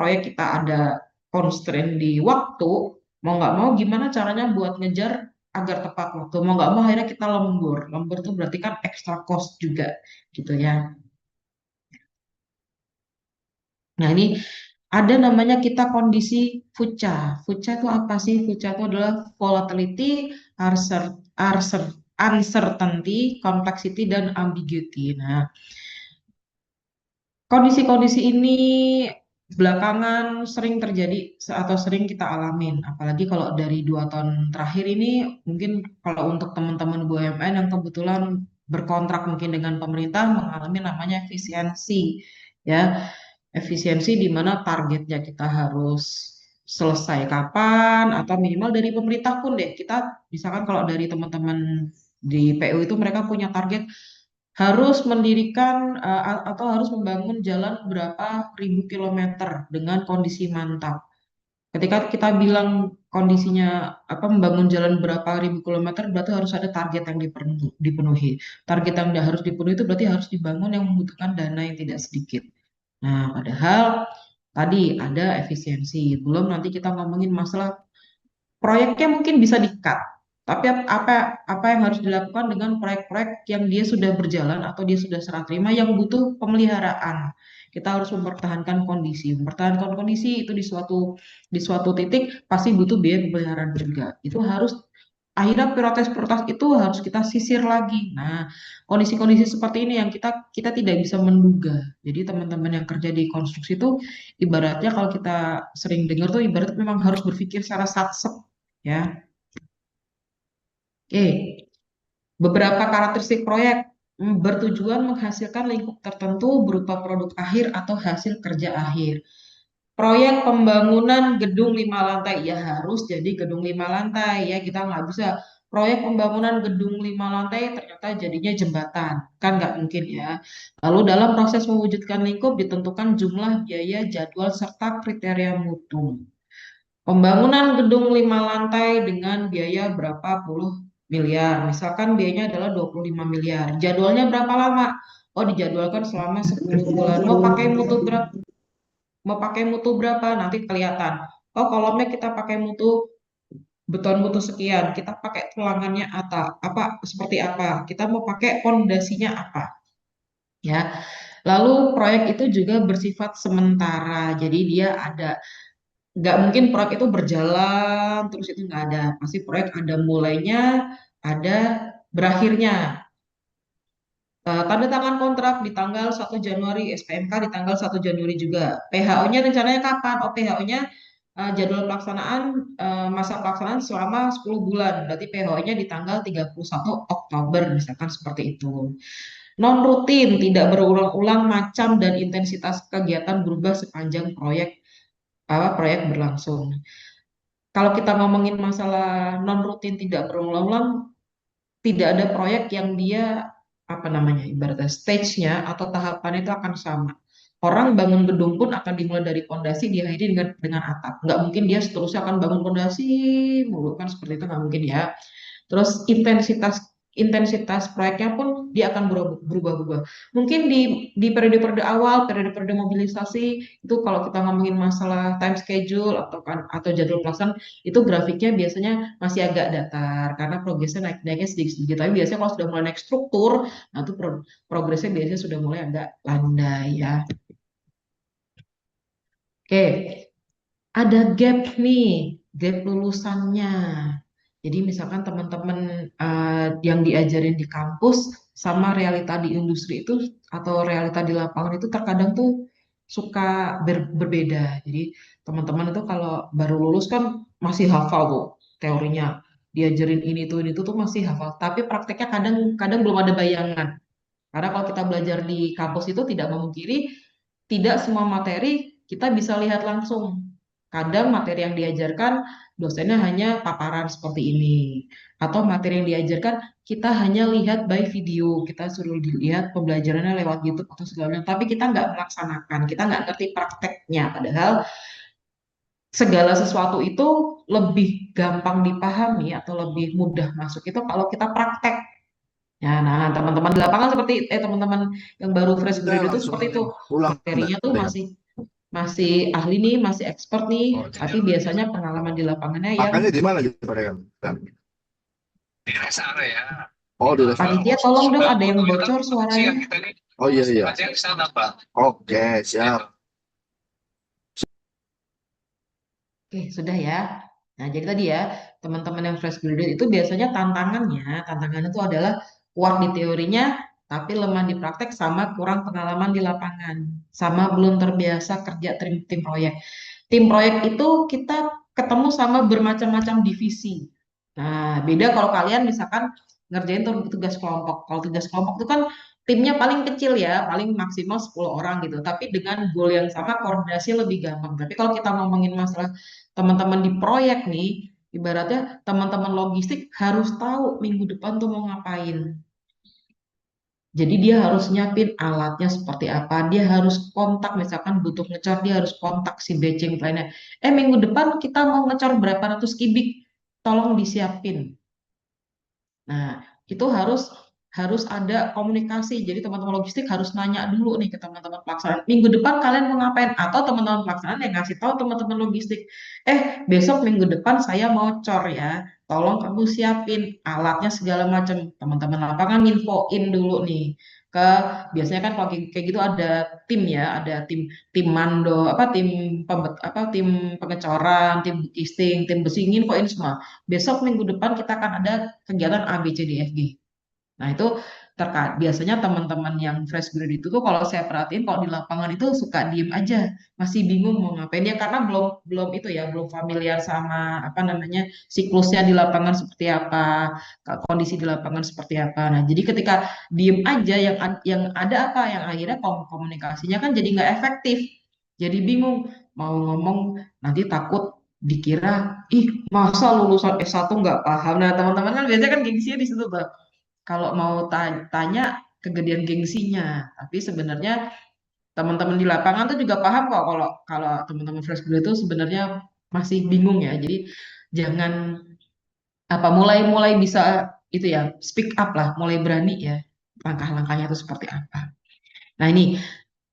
proyek kita ada constraint di waktu, mau nggak mau gimana caranya buat ngejar agar tepat waktu. Mau nggak mau akhirnya kita lembur. Lembur tuh berarti kan extra cost juga gitu ya. Nah ini ada namanya kita kondisi VUCA. VUCA itu apa sih? VUCA itu adalah volatility, uncertainty, complexity, dan ambiguity. Nah, kondisi-kondisi ini belakangan sering terjadi atau sering kita alamin, apalagi kalau dari 2 tahun terakhir ini, mungkin kalau untuk teman-teman BUMN yang kebetulan berkontrak mungkin dengan pemerintah mengalami namanya efisiensi, ya, efisiensi di mana targetnya kita harus selesai kapan atau minimal dari pemerintah pun deh kita misalkan kalau dari teman-teman di PU itu mereka punya target harus mendirikan atau harus membangun jalan berapa ribu kilometer dengan kondisi mantap. Ketika kita bilang kondisinya apa membangun jalan berapa ribu kilometer berarti harus ada target yang dipenuhi. Target yang harus dipenuhi itu berarti harus dibangun yang membutuhkan dana yang tidak sedikit. Nah, padahal tadi ada efisiensi. Belum nanti kita ngomongin masalah proyeknya mungkin bisa di-cut. Tapi apa apa yang harus dilakukan dengan proyek-proyek yang dia sudah berjalan atau dia sudah serah terima yang butuh pemeliharaan. Kita harus mempertahankan kondisi. Mempertahankan kondisi itu di suatu titik pasti butuh biaya pemeliharaan juga. Itu harus akhirnya prioritas-prioritas itu harus kita sisir lagi. Nah, kondisi-kondisi seperti ini yang kita kita tidak bisa menduga. Jadi teman-teman yang kerja di konstruksi itu ibaratnya kalau kita sering dengar tuh ibarat memang harus berpikir secara satsep ya. Oke, beberapa karakteristik proyek bertujuan menghasilkan lingkup tertentu berupa produk akhir atau hasil kerja akhir. Proyek pembangunan gedung 5 lantai ya harus jadi gedung 5 lantai ya kita nggak bisa proyek pembangunan gedung 5 lantai ternyata jadinya jembatan kan nggak mungkin ya. Lalu dalam proses mewujudkan lingkup ditentukan jumlah biaya jadwal serta kriteria mutu. Pembangunan gedung 5 lantai dengan biaya berapa puluh miliar. Misalkan biayanya adalah 25 miliar. Jadwalnya berapa lama? Oh, dijadwalkan selama 10 bulan. Mau pakai mutu berapa? Nanti kelihatan. Oh, kolomnya kita pakai mutu beton mutu sekian. Kita pakai tulangannya apa seperti apa? Kita mau pakai pondasinya apa? Ya. Lalu proyek itu juga bersifat sementara. Jadi dia ada nggak mungkin proyek itu berjalan terus itu nggak ada pasti proyek ada mulainya ada berakhirnya. Tanda tangan kontrak di tanggal 1 Januari, SPMK di tanggal 1 Januari juga. PHO-nya rencananya kapan? Oh, PHO-nya jadwal pelaksanaan masa pelaksanaan selama 10 bulan berarti PHO-nya di tanggal 31 Oktober misalkan seperti itu. Non rutin tidak berulang-ulang macam dan intensitas kegiatan berubah sepanjang proyek berlangsung. Kalau kita ngomongin masalah non rutin tidak berulang-ulang, tidak ada proyek yang dia apa namanya ibaratnya stage-nya atau tahapannya itu akan sama. Orang bangun gedung pun akan dimulai dari pondasi diakhiri dengan atap. Nggak mungkin dia seterusnya akan bangun pondasi mulu kan seperti itu nggak mungkin ya. Terus intensitas intensitas proyeknya pun dia akan berubah-ubah. Mungkin di periode-periode awal, periode-periode mobilisasi itu kalau kita ngomongin masalah time schedule atau jadwal pelaksanaan itu grafiknya biasanya masih agak datar karena progresnya naiknya sedikit-sedikit. Tapi biasanya kalau sudah mulai naik struktur, nah itu progresnya biasanya sudah mulai agak landai ya. Oke, ada gap nih, gap lulusannya. Jadi misalkan teman-teman yang diajarin di kampus sama realita di industri itu atau realita di lapangan itu terkadang tuh suka berbeda. Jadi teman-teman itu kalau baru lulus kan masih hafal tuh teorinya, diajarin ini tuh masih hafal. Tapi prakteknya kadang-kadang belum ada bayangan. Karena kalau kita belajar di kampus itu tidak memungkiri tidak semua materi kita bisa lihat langsung. Kadang materi yang diajarkan dosennya hanya paparan seperti ini. Atau materi yang diajarkan kita hanya lihat by video. Kita suruh dilihat pembelajarannya lewat YouTube atau segala macam. Tapi kita nggak melaksanakan. Kita nggak ngerti prakteknya. Padahal segala sesuatu itu lebih gampang dipahami atau lebih mudah masuk itu kalau kita praktek. Ya, nah teman-teman di lapangan seperti teman-teman yang baru fresh Kita graduate itu langsung seperti itu ulang materinya tuh deh. masih masih ahli nih, masih expert nih, Oh, jadi tapi biasanya pengalaman di lapangannya yang makannya di mana gitu mereka? Di rest area. Oh, di restoran panitia khusus. tolong dong Nah, ada yang untuk itu bocor suaranya. siang kita nih. Oh iya iya. Aja ke sana, Pak. Oke, siap. Oke, sudah ya. Nah, jadi tadi ya, teman-teman yang fresh graduate itu biasanya tantangannya itu adalah kuat di teorinya, tapi lemah di praktek sama kurang pengalaman di lapangan, sama belum terbiasa kerja tim proyek. Tim proyek itu kita ketemu sama bermacam-macam divisi. Nah, beda kalau kalian misalkan ngerjain tugas kelompok. Kalau tugas kelompok itu kan timnya paling kecil ya, paling maksimal 10 orang gitu. Tapi dengan goal yang sama, koordinasi lebih gampang. Tapi kalau kita ngomongin masalah teman-teman di proyek nih, ibaratnya teman-teman logistik harus tahu minggu depan tuh mau ngapain. Jadi dia harus nyiapin alatnya seperti apa. Dia harus kontak, misalkan butuh ngecor, dia harus kontak si batching planner. Minggu depan kita mau ngecor berapa ratus kubik, tolong disiapin. Nah, itu harus harus ada komunikasi. Jadi teman-teman logistik harus nanya dulu nih ke teman-teman pelaksanaan. Minggu depan kalian mau ngapain? Atau teman-teman pelaksanaan yang ngasih tahu teman-teman logistik. Besok minggu depan saya mau cor ya. Tolong kamu siapin alatnya segala macam. Teman-teman lapangan infoin dulu nih ke biasanya kan kalau kayak gitu ada tim ya, ada tim tim mando, tim pengecoran, tim casting, tim besi infoin semua. Besok minggu depan kita akan ada kegiatan A, B, C, D, F, G. Nah, itu terkait biasanya teman-teman yang fresh grade itu tuh kalau saya perhatiin kalau di lapangan itu suka diem aja, masih bingung mau ngapain dia karena belum belum itu ya, belum familiar sama apa namanya siklusnya di lapangan seperti apa, kondisi di lapangan seperti apa. Nah, jadi ketika diem aja yang ada apa yang akhirnya komunikasinya kan jadi nggak efektif. Jadi bingung mau ngomong nanti takut dikira ih masa lulusan S1 nggak paham. Nah, teman-teman kan biasanya kan gengsinya di situ tuh kalau mau tanya kegedean gengsinya. Tapi sebenarnya teman-teman di lapangan tuh juga paham kok kalau kalau teman-teman fresh graduate itu sebenarnya masih bingung ya. Jadi jangan mulai bisa itu ya speak up lah, mulai berani ya langkah-langkahnya itu seperti apa. Nah ini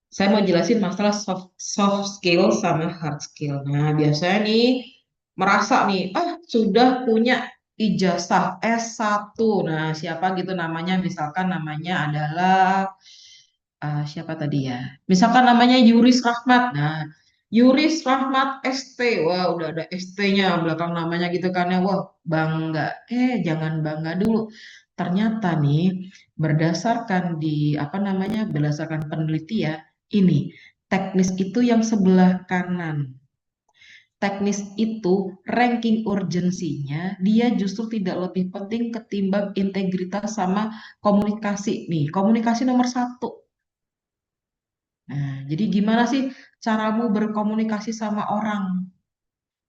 saya mau jelasin masalah soft skill sama hard skill. Nah biasanya nih merasa nih sudah punya ijazah S1. Nah, siapa gitu namanya? Misalkan namanya adalah siapa tadi ya? Misalkan namanya Yuris Rahmat. Nah, Yuris Rahmat ST. Wah, udah ada ST-nya belakang namanya gitu kan ya. Wah, bangga. Jangan bangga dulu. Ternyata nih berdasarkan berdasarkan penelitian ini teknis itu yang sebelah kanan. Teknis itu ranking urgensinya dia justru tidak lebih penting ketimbang integritas sama komunikasi. Nih, komunikasi nomor satu. Nah, jadi gimana sih caramu berkomunikasi sama orang?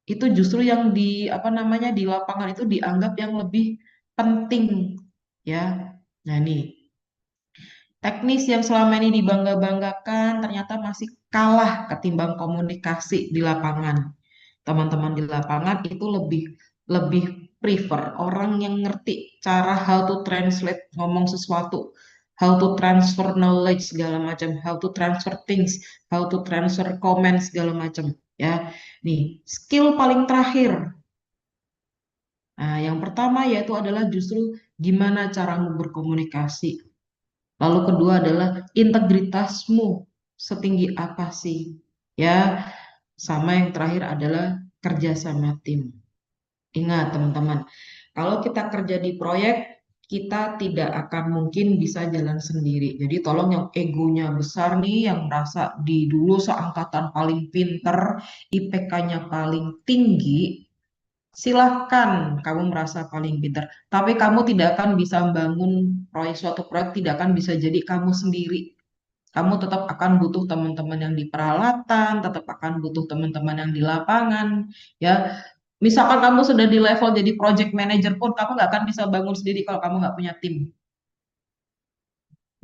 Itu justru yang di lapangan itu dianggap yang lebih penting ya. Nah, nih teknis yang selama ini dibangga-banggakan ternyata masih kalah ketimbang komunikasi di lapangan. Teman-teman di lapangan itu lebih lebih prefer orang yang ngerti cara how to translate ngomong sesuatu, how to transfer knowledge segala macam, how to transfer things, how to transfer comment segala macam ya. Nih, skill paling terakhir. Nah, yang pertama yaitu adalah justru gimana caramu berkomunikasi. Lalu kedua adalah integritasmu setinggi apa sih? Ya, sama yang terakhir adalah kerja sama tim. Ingat teman-teman, kalau kita kerja di proyek, kita tidak akan mungkin bisa jalan sendiri. Jadi tolong yang egonya besar nih, yang merasa di dulu seangkatan paling pinter, IPK-nya paling tinggi, silahkan kamu merasa paling pinter. Tapi kamu tidak akan bisa membangun suatu proyek, tidak akan bisa jadi kamu sendiri. Kamu tetap akan butuh teman-teman yang di peralatan, tetap akan butuh teman-teman yang di lapangan, ya. Misalkan kamu sudah di level jadi project manager pun, kamu nggak akan bisa bangun sendiri kalau kamu nggak punya tim.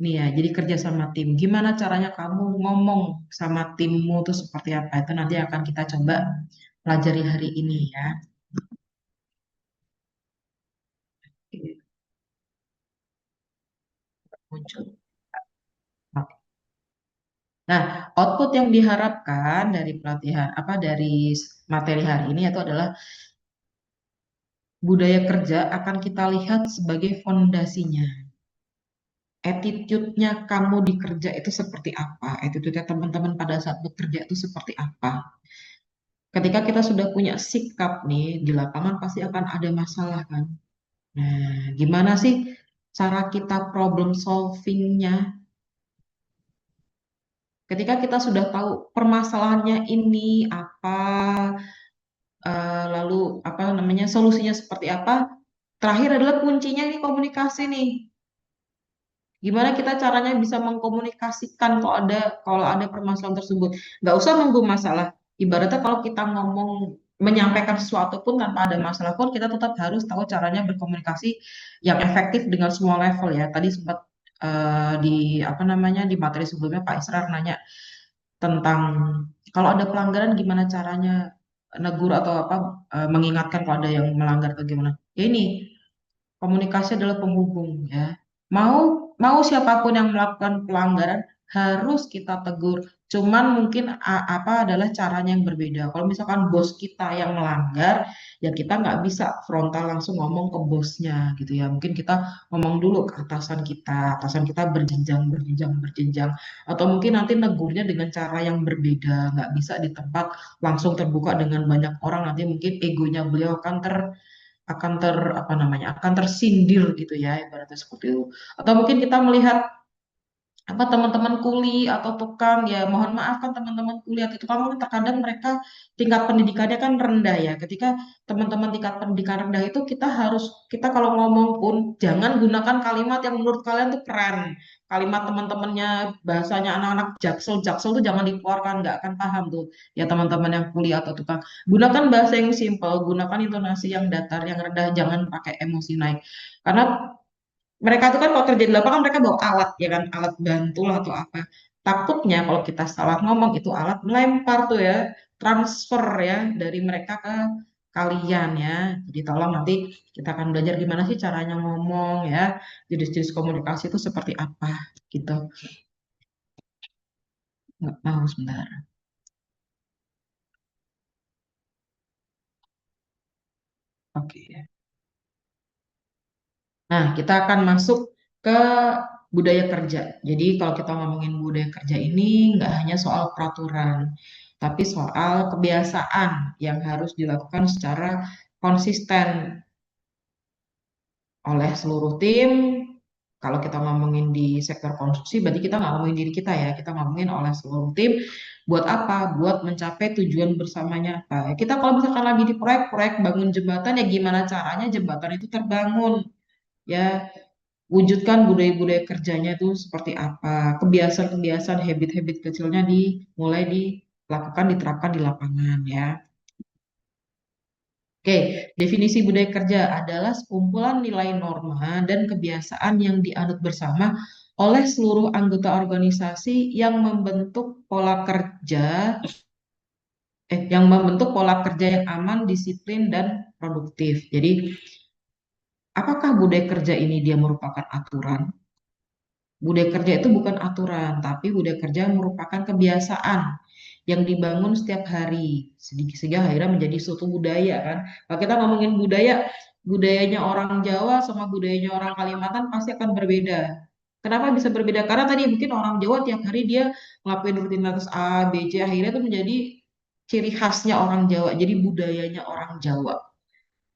Nih ya, jadi kerja sama tim. Gimana caranya kamu ngomong sama timmu itu seperti apa? Itu nanti akan kita coba pelajari hari ini ya. Oke, muncul. Nah, output yang diharapkan dari pelatihan apa dari materi hari ini itu adalah budaya kerja akan kita lihat sebagai fondasinya. Attitude-nya kamu di kerja itu seperti apa? Attitude-nya teman-teman pada saat bekerja itu seperti apa? Ketika kita sudah punya sikap nih, di lapangan pasti akan ada masalah kan? Nah, gimana sih cara kita problem solving-nya? Ketika kita sudah tahu permasalahannya ini apa, lalu apa namanya solusinya seperti apa, terakhir adalah kuncinya nih komunikasi nih. Gimana kita caranya bisa mengkomunikasikan kalau ada permasalahan tersebut. Nggak usah nunggu masalah. Ibaratnya kalau kita ngomong menyampaikan sesuatu pun tanpa ada masalah pun kita tetap harus tahu caranya berkomunikasi yang efektif dengan semua level ya. Tadi sempat di apa namanya di materi sebelumnya Pak Israr nanya tentang kalau ada pelanggaran gimana caranya negur atau apa mengingatkan kalau ada yang melanggar atau gimana. Ya ini komunikasi adalah penghubung ya. Mau mau siapapun yang melakukan pelanggaran harus kita tegur. Cuman mungkin apa adalah caranya yang berbeda. Kalau misalkan bos kita yang melanggar, ya kita nggak bisa frontal langsung ngomong ke bosnya gitu ya. Mungkin kita ngomong dulu ke atasan kita berjenjang, berjenjang, berjenjang. Atau mungkin nanti negurnya dengan cara yang berbeda. Nggak bisa di tempat langsung terbuka dengan banyak orang. Nanti mungkin egonya beliau akan apa namanya akan tersindir gitu ya ibaratnya seperti itu atau mungkin kita melihat apa teman-teman kuli atau tukang ya mohon maaf kan teman-teman kuli atau tukang kan terkadang mereka tingkat pendidikannya kan rendah ya ketika teman-teman tingkat pendidikan rendah itu kita kalau ngomong pun jangan gunakan kalimat yang menurut kalian tuh keren kalimat teman-temannya bahasanya anak-anak jaksel jaksel tuh jangan dikeluarkan nggak akan paham tuh ya teman-teman yang kuli atau tukang gunakan bahasa yang simple gunakan intonasi yang datar yang rendah jangan pakai emosi naik karena mereka tuh kan kalau kerja di lapangan mereka bawa alat ya kan alat bantu lah atau apa takutnya kalau kita salah ngomong itu alat melempar tuh ya transfer ya dari mereka ke kalian ya jadi tolong nanti kita akan belajar gimana sih caranya ngomong ya jenis-jenis komunikasi itu seperti apa gitu nggak mau sebentar oke. Nah, kita akan masuk ke budaya kerja. Jadi, kalau kita ngomongin budaya kerja ini nggak hanya soal peraturan, tapi soal kebiasaan yang harus dilakukan secara konsisten oleh seluruh tim. Kalau kita ngomongin di sektor konstruksi, berarti kita nggak ngomongin diri kita ya, kita ngomongin oleh seluruh tim. Buat apa? Buat mencapai tujuan bersamanya apa? Ya, kita kalau misalkan lagi di proyek-proyek bangun jembatan, ya gimana caranya jembatan itu terbangun? Ya, wujudkan budaya-budaya kerjanya itu seperti apa, kebiasaan-kebiasaan, habit-habit kecilnya mulai dilakukan, diterapkan di lapangan ya. Oke, definisi budaya kerja adalah sekumpulan nilai norma dan kebiasaan yang dianut bersama oleh seluruh anggota organisasi yang membentuk pola kerja yang aman, disiplin dan produktif. Jadi, apakah budaya kerja ini dia merupakan aturan? Budaya kerja itu bukan aturan, tapi budaya kerja merupakan kebiasaan yang dibangun setiap hari, sehingga akhirnya menjadi suatu budaya kan. Kalau kita ngomongin budaya, budayanya orang Jawa sama budayanya orang Kalimantan pasti akan berbeda. Kenapa bisa berbeda? Karena tadi mungkin orang Jawa tiap hari dia ngelakuin rutinitas A, B, C, akhirnya itu menjadi ciri khasnya orang Jawa, jadi budayanya orang Jawa.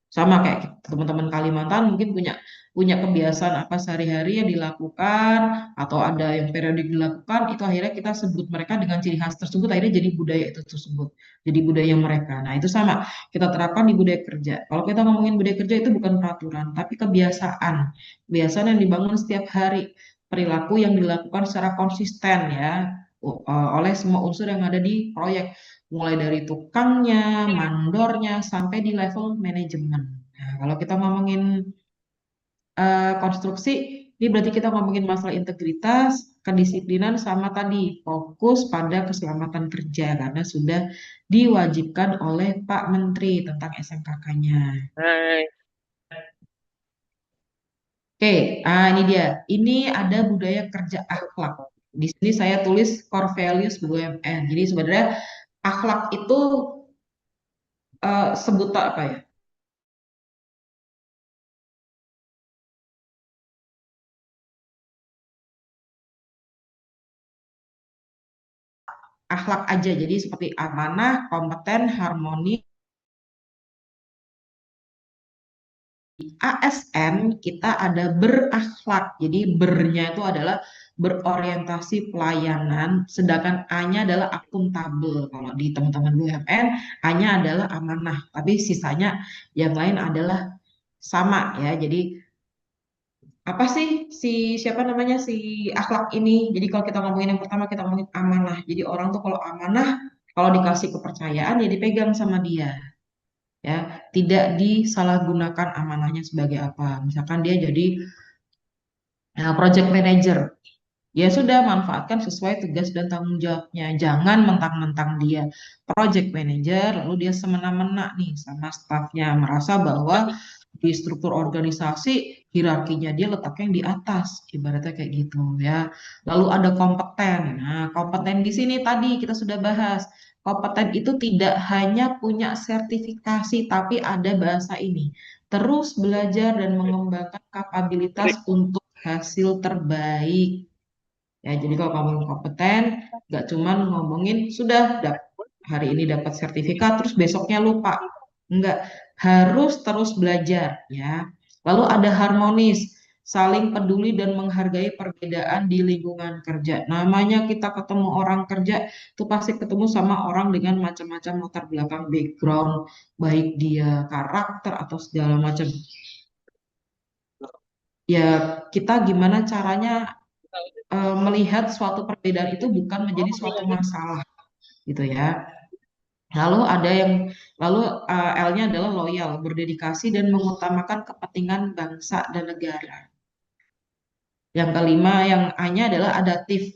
Sama kayak teman-teman Kalimantan mungkin punya punya kebiasaan apa sehari-hari yang dilakukan atau ada yang periodik dilakukan itu akhirnya kita sebut mereka dengan ciri khas tersebut akhirnya jadi budaya itu tersebut jadi budaya mereka. Nah itu sama kita terapkan di budaya kerja. Kalau kita ngomongin budaya kerja itu bukan peraturan tapi kebiasaan kebiasaan yang dibangun setiap hari perilaku yang dilakukan secara konsisten ya oleh semua unsur yang ada di proyek mulai dari tukangnya, mandornya, sampai di level manajemen. Nah, kalau kita ngomongin konstruksi, ini berarti kita ngomongin masalah integritas, kedisiplinan, sama tadi fokus pada keselamatan kerja karena sudah diwajibkan oleh Pak Menteri tentang SMKK-nya. Hai. Oke, ini dia. Ini ada budaya kerja akhlak. Di sini saya tulis core values BUMN. Jadi sebenarnya akhlak itu sebut apa ya? Akhlak aja. Jadi seperti amanah, kompeten, harmoni. ASN kita ada berakhlak. Jadi bernya itu adalah berorientasi pelayanan, sedangkan A-nya adalah akuntabel. Kalau di teman-teman BUMN, A-nya adalah amanah, tapi sisanya yang lain adalah sama ya. Jadi apa sih si siapa namanya si akhlak ini? Jadi kalau kita ngomongin yang pertama kita ngomongin amanah. Jadi orang tuh kalau amanah, kalau dikasih kepercayaan ya dipegang sama dia ya, tidak disalahgunakan amanahnya sebagai apa. Misalkan dia jadi project manager, ya sudah manfaatkan sesuai tugas dan tanggung jawabnya. Jangan mentang-mentang dia project manager lalu dia semena-mena nih sama stafnya, merasa bahwa di struktur organisasi hierarkinya dia letaknya yang di atas, ibaratnya kayak gitu ya. Lalu ada kompeten. Nah, kompeten di sini tadi kita sudah bahas. Kompeten itu tidak hanya punya sertifikasi, tapi ada bahasa ini. Terus belajar dan mengembangkan kapabilitas untuk hasil terbaik. Ya, jadi kalau kamu kompeten, nggak cuman ngomongin sudah hari ini dapat sertifikat, terus besoknya lupa. Enggak, harus terus belajar ya. Lalu ada harmonis, saling peduli dan menghargai perbedaan di lingkungan kerja. Namanya kita ketemu orang kerja, itu pasti ketemu sama orang dengan macam-macam latar belakang background, baik dia karakter atau segala macam. Ya, kita gimana caranya melihat suatu perbedaan itu bukan menjadi suatu masalah gitu ya. Lalu ada yang lalu L-nya adalah loyal, berdedikasi dan mengutamakan kepentingan bangsa dan negara. Yang kelima, yang A-nya adalah adaptif,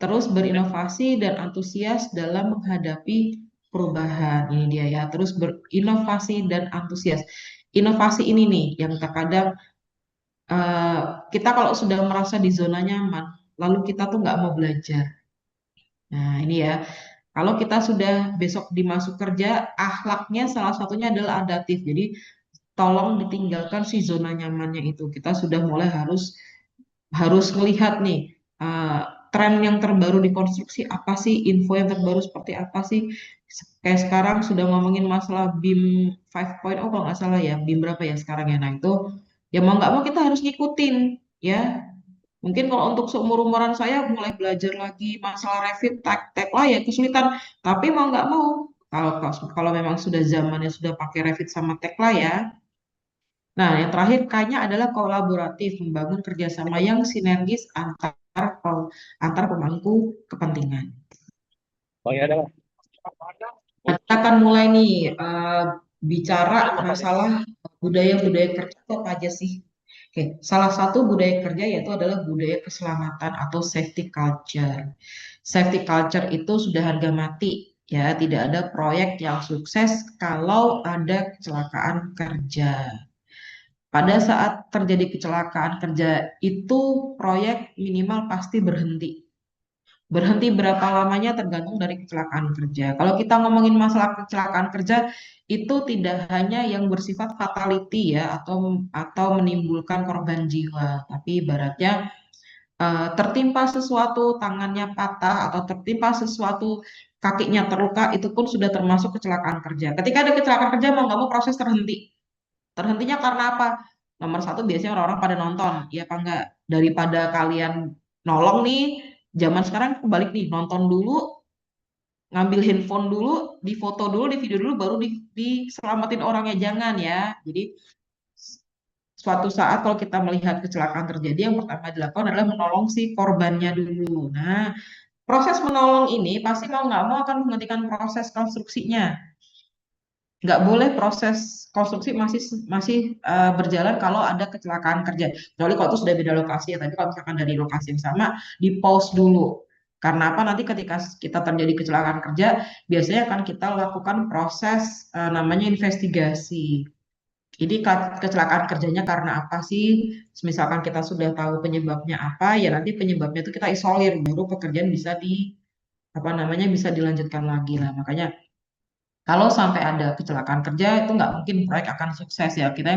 terus berinovasi dan antusias dalam menghadapi perubahan. Ini dia ya, terus berinovasi dan antusias. Inovasi ini nih yang terkadang eh, kita kalau sudah merasa di zona nyaman, lalu kita tuh nggak mau belajar. Nah, ini ya. Kalau kita sudah besok dimasuk kerja, akhlaknya salah satunya adalah adaptif. Jadi, tolong ditinggalkan si zona nyamannya itu. Kita sudah mulai harus harus melihat nih uh, tren yang terbaru di konstruksi apa sih, info yang terbaru seperti apa sih. Kayak sekarang sudah ngomongin masalah BIM 5.0 kalau nggak salah ya, BIM berapa ya sekarang ya. Nah, itu ya mau nggak mau kita harus ngikutin ya. Mungkin kalau untuk seumur-umuran saya mulai belajar lagi masalah Revit, tek lah ya kesulitan. Tapi mau nggak mau, kalau memang sudah zamannya sudah pakai Revit sama Tekla ya. Nah, yang terakhir kayaknya adalah kolaboratif, membangun kerjasama yang sinergis antar pemangku kepentingan. Oh ya, ada. Nah, kita akan mulai nih bicara masalah budaya-budaya kerja itu apa aja sih? Oke, salah satu budaya kerja yaitu adalah budaya keselamatan atau safety culture. Safety culture itu sudah harga mati, ya. Tidak ada proyek yang sukses kalau ada kecelakaan kerja. Pada saat terjadi kecelakaan kerja itu proyek minimal pasti berhenti. Berhenti berapa lamanya tergantung dari kecelakaan kerja. Kalau kita ngomongin masalah kecelakaan kerja, itu tidak hanya yang bersifat fatality ya atau menimbulkan korban jiwa, tapi ibaratnya tertimpa sesuatu, tangannya patah atau tertimpa sesuatu, kakinya terluka, itu pun sudah termasuk kecelakaan kerja. Ketika ada kecelakaan kerja mau nggak mau proses terhenti. Terhentinya karena apa? Nomor satu biasanya orang-orang pada nonton, ya apa enggak? Daripada kalian nolong nih, zaman sekarang kebalik nih, nonton dulu, ngambil handphone dulu, difoto dulu, di video dulu, baru diselamatin orangnya. Jangan ya. Jadi suatu saat kalau kita melihat kecelakaan terjadi, yang pertama dilakukan adalah menolong si korbannya dulu. Nah, proses menolong ini pasti mau nggak mau akan menghentikan proses konstruksinya. Nggak boleh proses konstruksi masih masih berjalan kalau ada kecelakaan kerja. Kecuali kalau itu sudah beda lokasi ya. Tapi kalau misalkan dari lokasi yang sama, di pause dulu. Karena apa? Nanti ketika kita terjadi kecelakaan kerja, biasanya akan kita lakukan proses namanya investigasi. Ini kecelakaan kerjanya karena apa sih? Misalkan kita sudah tahu penyebabnya apa, ya nanti penyebabnya itu kita isolir, baru pekerjaan bisa apa namanya bisa dilanjutkan lagi lah. Makanya kalau sampai ada kecelakaan kerja itu nggak mungkin proyek akan sukses ya. Kita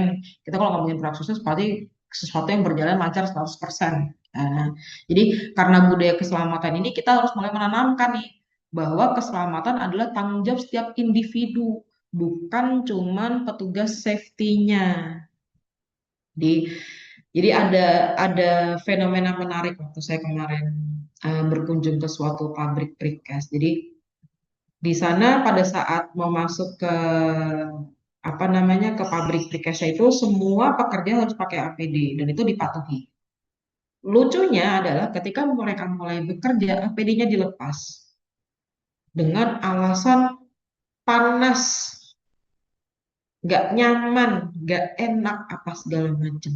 kalau ngomongin proyek sukses pasti sesuatu yang berjalan lancar 100%. Nah, jadi karena budaya keselamatan ini kita harus mulai menanamkan nih bahwa keselamatan adalah tanggung jawab setiap individu, bukan cuman petugas safety-nya. Jadi, jadi ada fenomena menarik waktu saya kemarin berkunjung ke suatu pabrik precast. Jadi di sana pada saat mau masuk ke apa namanya ke pabrik precastnya itu semua pekerja harus pakai APD dan itu dipatuhi. Lucunya adalah ketika mereka mulai bekerja, APD-nya dilepas dengan alasan panas, nggak nyaman, nggak enak, apa segala macam.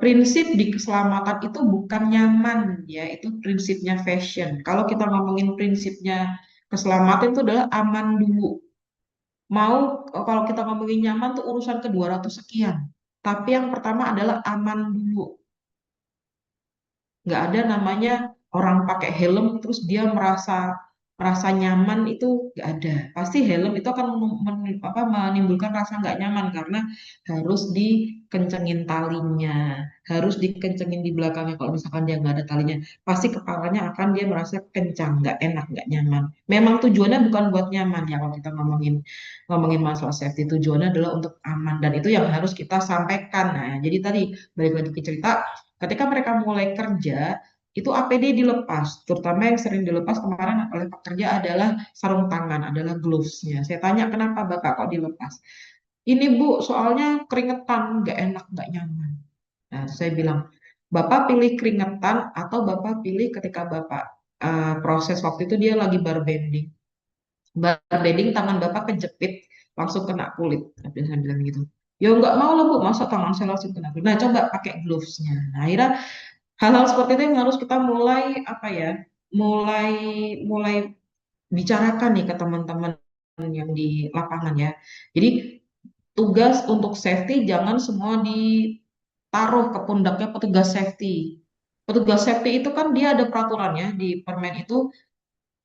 Prinsip di keselamatan itu bukan nyaman ya, itu prinsipnya fashion. Kalau kita ngomongin prinsipnya keselamatan itu adalah aman dulu. Mau kalau kita ngomongin nyaman tuh urusan ke 200 sekian. Tapi yang pertama adalah aman dulu. Nggak ada namanya orang pakai helm terus dia merasa merasa nyaman itu nggak ada. Pasti helm itu akan menimbulkan rasa nggak nyaman karena harus dikencengin talinya, harus dikencengin di belakangnya. Kalau misalkan dia nggak ada talinya, pasti kepalanya akan dia merasa kencang, nggak enak, nggak nyaman. Memang tujuannya bukan buat nyaman ya kalau kita ngomongin ngomongin masalah safety, tujuannya adalah untuk aman dan itu yang harus kita sampaikan. Nah, jadi tadi balik lagi ke cerita ketika mereka mulai kerja, itu APD dilepas, terutama yang sering dilepas kemarin oleh pekerja adalah sarung tangan, adalah gloves-nya. Saya tanya, kenapa Bapak kok dilepas? Ini Bu, soalnya keringetan, nggak enak, nggak nyaman. Nah, terus saya bilang, Bapak pilih keringetan atau Bapak pilih ketika Bapak proses waktu itu dia lagi bar bending. Bar bending tangan Bapak kejepit, langsung kena kulit. Saya bilang gitu. Ya nggak mau lah Bu, masa tangan saya langsung kena kulit. Nah, coba pakai gloves-nya. Nah, akhirnya hal-hal seperti itu yang harus kita mulai apa ya, mulai mulai bicarakan nih ke teman-teman yang di lapangan ya. Jadi tugas untuk safety jangan semua ditaruh ke pundaknya petugas safety. Petugas safety itu kan dia ada peraturannya di Permen itu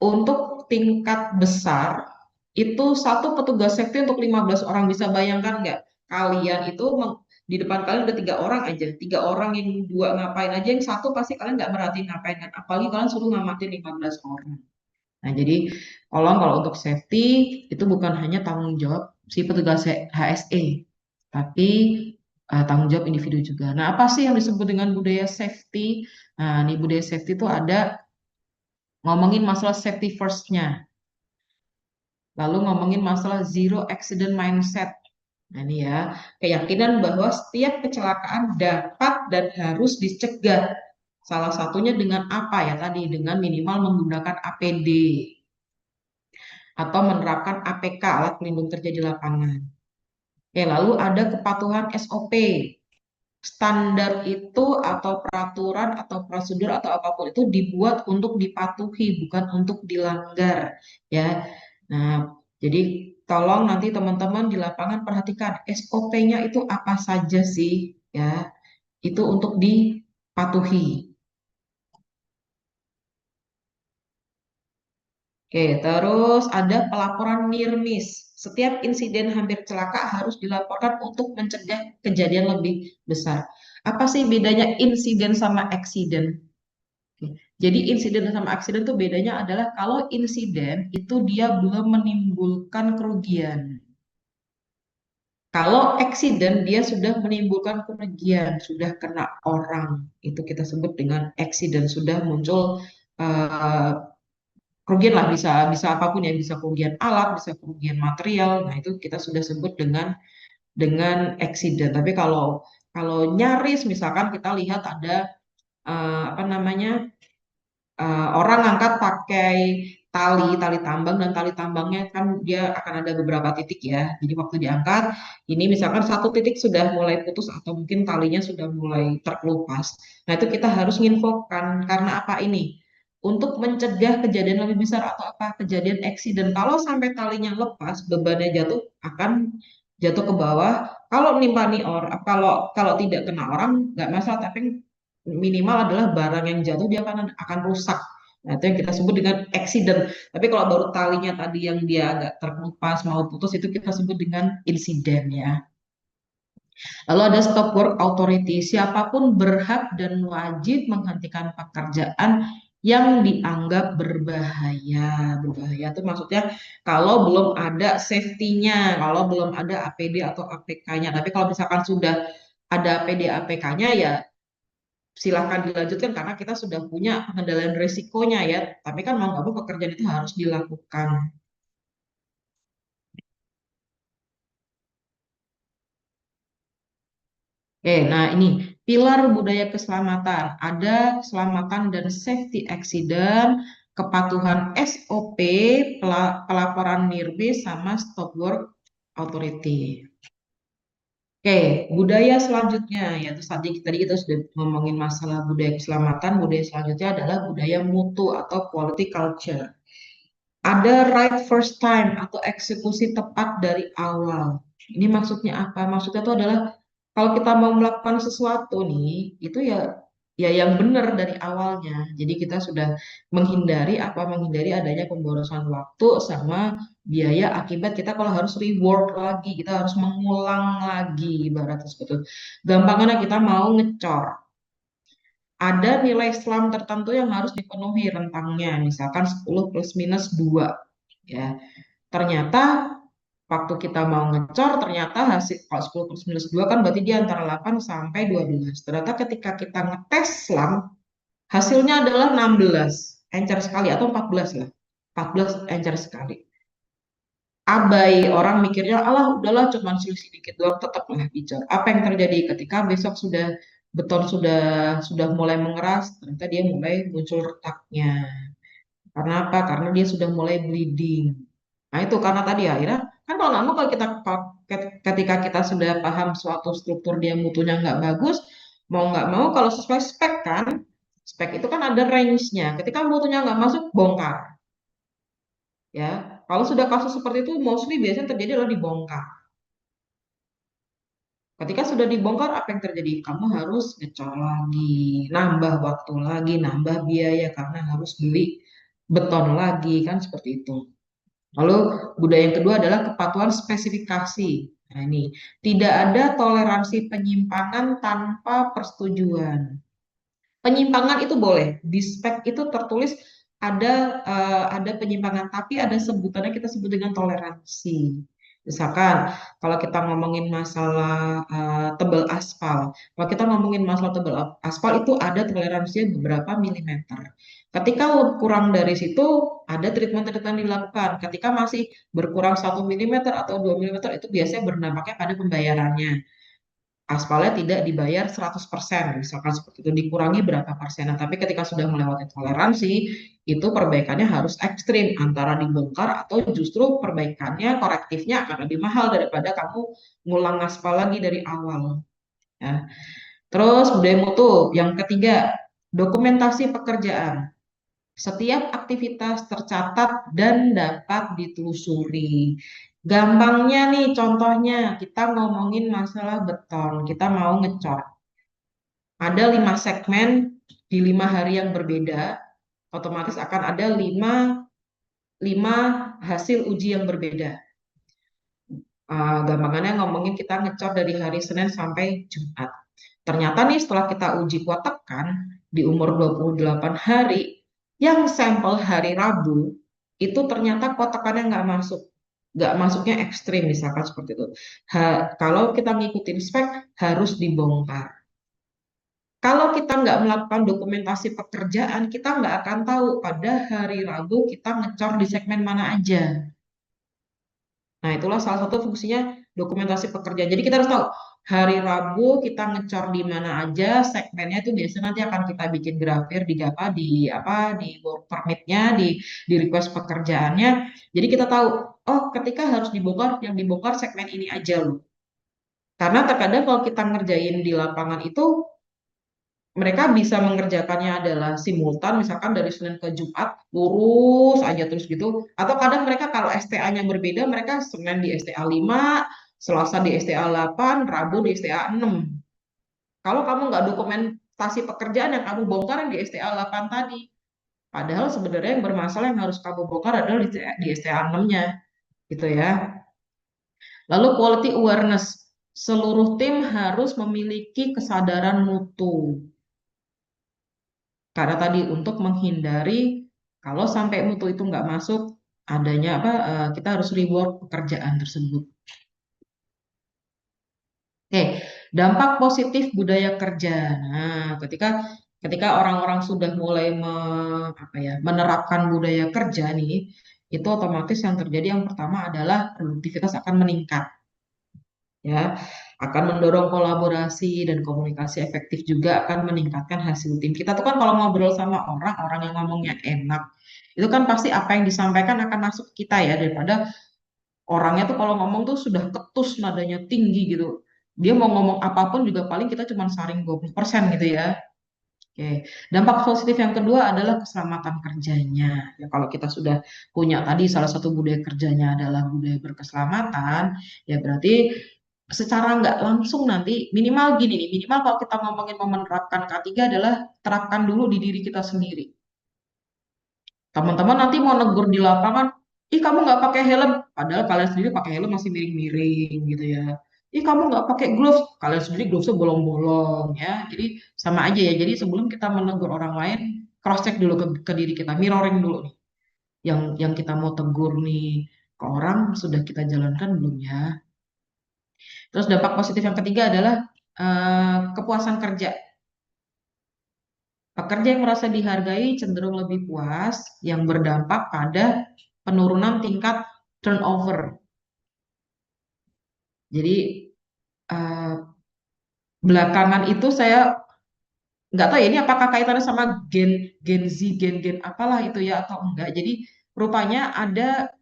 untuk tingkat besar itu satu petugas safety untuk 15 orang. Bisa bayangkan nggak? Kalian itu di depan kalian ada 3 orang aja. 3 orang yang dua ngapain aja, yang satu pasti kalian nggak merhatiin ngapain kan. Apalagi kalian suruh ngamatin 15 orang. Nah, jadi tolong kalau untuk safety itu bukan hanya tanggung jawab si petugas HSE, tapi tanggung jawab individu juga. Nah, apa sih yang disebut dengan budaya safety? Nah, nih budaya safety itu ada ngomongin masalah safety first-nya. Lalu ngomongin masalah zero accident mindset. Nah, ini ya, keyakinan bahwa setiap kecelakaan dapat dan harus dicegah. Salah satunya dengan apa ya tadi? Dengan minimal menggunakan APD atau menerapkan APK, alat pelindung kerja di lapangan. Oke, lalu ada kepatuhan SOP. Standar itu atau peraturan atau prosedur atau apapun itu dibuat untuk dipatuhi, bukan untuk dilanggar. Ya, nah, jadi tolong nanti teman-teman di lapangan perhatikan SOP-nya itu apa saja sih, ya, itu untuk dipatuhi. Oke, terus ada pelaporan near miss. Setiap insiden hampir celaka harus dilaporkan untuk mencegah kejadian lebih besar. Apa sih bedanya insiden sama accident? Oke, jadi insiden sama accident tuh bedanya adalah kalau insiden itu dia belum menimbulkan kerugian. Kalau accident dia sudah menimbulkan kerugian, sudah kena orang. Itu kita sebut dengan accident, sudah muncul eh, kerugian lah, bisa bisa apapun ya, bisa kerugian alat, bisa kerugian material. Nah, itu kita sudah sebut dengan accident. Tapi kalau kalau nyaris misalkan kita lihat ada apa namanya orang angkat pakai tali tambang dan tali tambangnya kan dia akan ada beberapa titik ya. Jadi waktu diangkat, ini misalkan satu titik sudah mulai putus atau mungkin talinya sudah mulai terkelupas. Nah, itu kita harus nginfokan karena apa ini? untuk mencegah kejadian lebih besar atau apa kejadian eksiden. Kalau sampai talinya lepas, bebannya jatuh akan jatuh ke bawah. Kalau nimpani orang, kalau tidak kena orang nggak masalah, tapi minimal adalah barang yang jatuh dia akan rusak. Nah, itu yang kita sebut dengan eksiden. Tapi kalau baru talinya tadi yang dia agak terkelupas mau putus itu kita sebut dengan insiden ya. Lalu ada stop work authority. Siapapun berhak dan wajib menghentikan pekerjaan yang dianggap berbahaya. Berbahaya itu maksudnya kalau belum ada safety-nya, kalau belum ada APD atau APK-nya. Tapi kalau misalkan sudah ada APD APK-nya ya silakan dilanjutkan karena kita sudah punya pengendalian risikonya ya. Tapi kan mau nggak mau pekerjaan itu harus dilakukan. Oke, nah ini pilar budaya keselamatan. Ada keselamatan dan safety accident, kepatuhan SOP, pelaporan NIRB, sama stop work authority. Oke, budaya selanjutnya, yaitu tadi kita sudah ngomongin masalah budaya keselamatan. Budaya selanjutnya adalah budaya mutu atau quality culture. Ada right first time atau eksekusi tepat dari awal. Ini maksudnya apa? Maksudnya itu adalah kalau kita mau melakukan sesuatu nih, itu ya ya yang benar dari awalnya. Jadi kita sudah menghindari adanya pemborosan waktu sama biaya akibat kita kalau harus reward lagi, kita harus mengulang lagi ibaratnya seperti itu. Gampangnya kita mau ngecor. Ada nilai SLAM tertentu yang harus dipenuhi rentangnya, misalkan 10 plus minus 2. Ya, ternyata waktu kita mau ngecor ternyata hasil kalau 10 plus minus 2 kan berarti dia antara 8 sampai 12. Ternyata ketika kita ngetes SLAM hasilnya adalah 16. Encer sekali atau 14 lah. 14 encer sekali. Abai orang mikirnya alah udahlah cuma selisih dikit doang tetaplah dicor. Apa yang terjadi ketika besok sudah beton sudah mulai mengeras, ternyata dia mulai muncul retaknya. Karena apa? Karena dia sudah mulai bleeding. Nah itu karena tadi akhirnya kan kalau nggak mau ketika kita sudah paham suatu struktur dia mutunya nggak bagus, mau nggak mau kalau sesuai spek kan, spek itu kan ada range-nya. Ketika mutunya nggak masuk, bongkar. Ya, kalau sudah kasus seperti itu, mostly biasanya terjadi adalah dibongkar. Ketika sudah dibongkar, apa yang terjadi? Kamu harus ngecor lagi, nambah waktu lagi, nambah biaya karena harus beli beton lagi kan seperti itu. Lalu budaya yang kedua adalah kepatuhan spesifikasi. Nah, ini tidak ada toleransi penyimpangan tanpa persetujuan. Penyimpangan itu boleh, di spek itu tertulis ada penyimpangan, tapi ada sebutannya kita sebut dengan toleransi. Misalkan kalau kita ngomongin masalah tebal aspal, kalau kita ngomongin masalah tebal aspal itu ada toleransinya beberapa milimeter. Ketika kurang dari situ, ada treatment-treatment dilakukan. Ketika masih berkurang 1 milimeter atau 2 milimeter, itu biasanya berdampaknya pada pembayarannya. Aspalnya tidak dibayar 100%, misalkan seperti itu, dikurangi berapa persen. Nah, tapi ketika sudah melewati toleransi, itu perbaikannya harus ekstrim, antara dibongkar atau justru perbaikannya, korektifnya akan lebih mahal daripada kamu ngulang aspal lagi dari awal. Ya. Terus budaya mutu, yang ketiga, dokumentasi pekerjaan. Setiap aktivitas tercatat dan dapat ditelusuri. Gampangnya nih contohnya, kita ngomongin masalah beton, kita mau ngecor. Ada 5 segmen di 5 hari yang berbeda, otomatis akan ada lima hasil uji yang berbeda. Gampangannya ngomongin kita ngecor dari hari Senin sampai Jumat. Ternyata nih setelah kita uji kuat tekan di umur 28 hari, yang sampel hari Rabu itu ternyata kuat tekannya nggak masuk. Nggak masuknya ekstrim misalkan seperti itu. Kalau kita ngikutin spek harus dibongkar. Kalau kita nggak melakukan dokumentasi pekerjaan, kita nggak akan tahu pada hari Rabu kita ngecor di segmen mana aja. Nah, itulah salah satu fungsinya dokumentasi pekerjaan. Jadi kita harus tahu hari Rabu kita ngecor di mana aja, segmennya itu biasanya nanti akan kita bikin grafir di work permit-nya, di request pekerjaannya. Jadi kita tahu, oh ketika harus dibongkar, yang dibongkar segmen ini aja loh. Karena terkadang kalau kita ngerjain di lapangan itu mereka bisa mengerjakannya adalah simultan, misalkan dari Senin ke Jumat, lurus aja terus gitu. Atau kadang mereka kalau STA-nya berbeda, mereka Senin di STA 5, Selasa di STA 8, Rabu di STA 6. Kalau kamu nggak dokumentasi pekerjaan yang kamu bongkar yang di STA 8 tadi. Padahal sebenarnya yang bermasalah yang harus kamu bongkar adalah di STA 6-nya, gitu ya. Lalu quality awareness. Seluruh tim harus memiliki kesadaran mutu. Karena tadi untuk menghindari kalau sampai mutu itu nggak masuk, adanya apa? Kita harus reward pekerjaan tersebut. Oke, dampak positif budaya kerja. Nah, ketika ketika orang-orang sudah mulai apa ya, menerapkan budaya kerja nih, itu otomatis yang terjadi yang pertama adalah produktivitas akan meningkat, ya, akan mendorong kolaborasi dan komunikasi efektif juga akan meningkatkan hasil tim. Kita tuh kan kalau ngobrol sama orang, orang yang ngomongnya enak, itu kan pasti apa yang disampaikan akan masuk ke kita ya, daripada orangnya tuh kalau ngomong tuh sudah ketus nadanya tinggi gitu. Dia mau ngomong apapun juga paling kita cuma saring 20% gitu ya. Oke. Dampak positif yang kedua adalah keselamatan kerjanya. Ya, kalau kita sudah punya tadi salah satu budaya kerjanya adalah budaya berkeselamatan, ya berarti secara nggak langsung nanti minimal gini nih, minimal kalau kita ngomongin mau menerapkan K3 adalah terapkan dulu di diri kita sendiri. Teman-teman nanti mau negur di lapangan, ih kamu nggak pakai helm, padahal kalian sendiri pakai helm masih miring-miring gitu ya. Ih kamu nggak pakai gloves, kalian sendiri glovesnya bolong-bolong ya. Jadi sama aja ya. Jadi sebelum kita menegur orang lain, cross check dulu ke diri kita, mirroring dulu nih. Yang kita mau tegur nih ke orang sudah kita jalankan belum ya? Terus dampak positif yang ketiga adalah kepuasan kerja. Pekerja yang merasa dihargai cenderung lebih puas, yang berdampak pada penurunan tingkat turnover. Jadi eh, belakangan itu saya nggak tahu ya ini apakah kaitannya sama gen Gen Z, gen apalah itu ya atau enggak. Jadi rupanya ada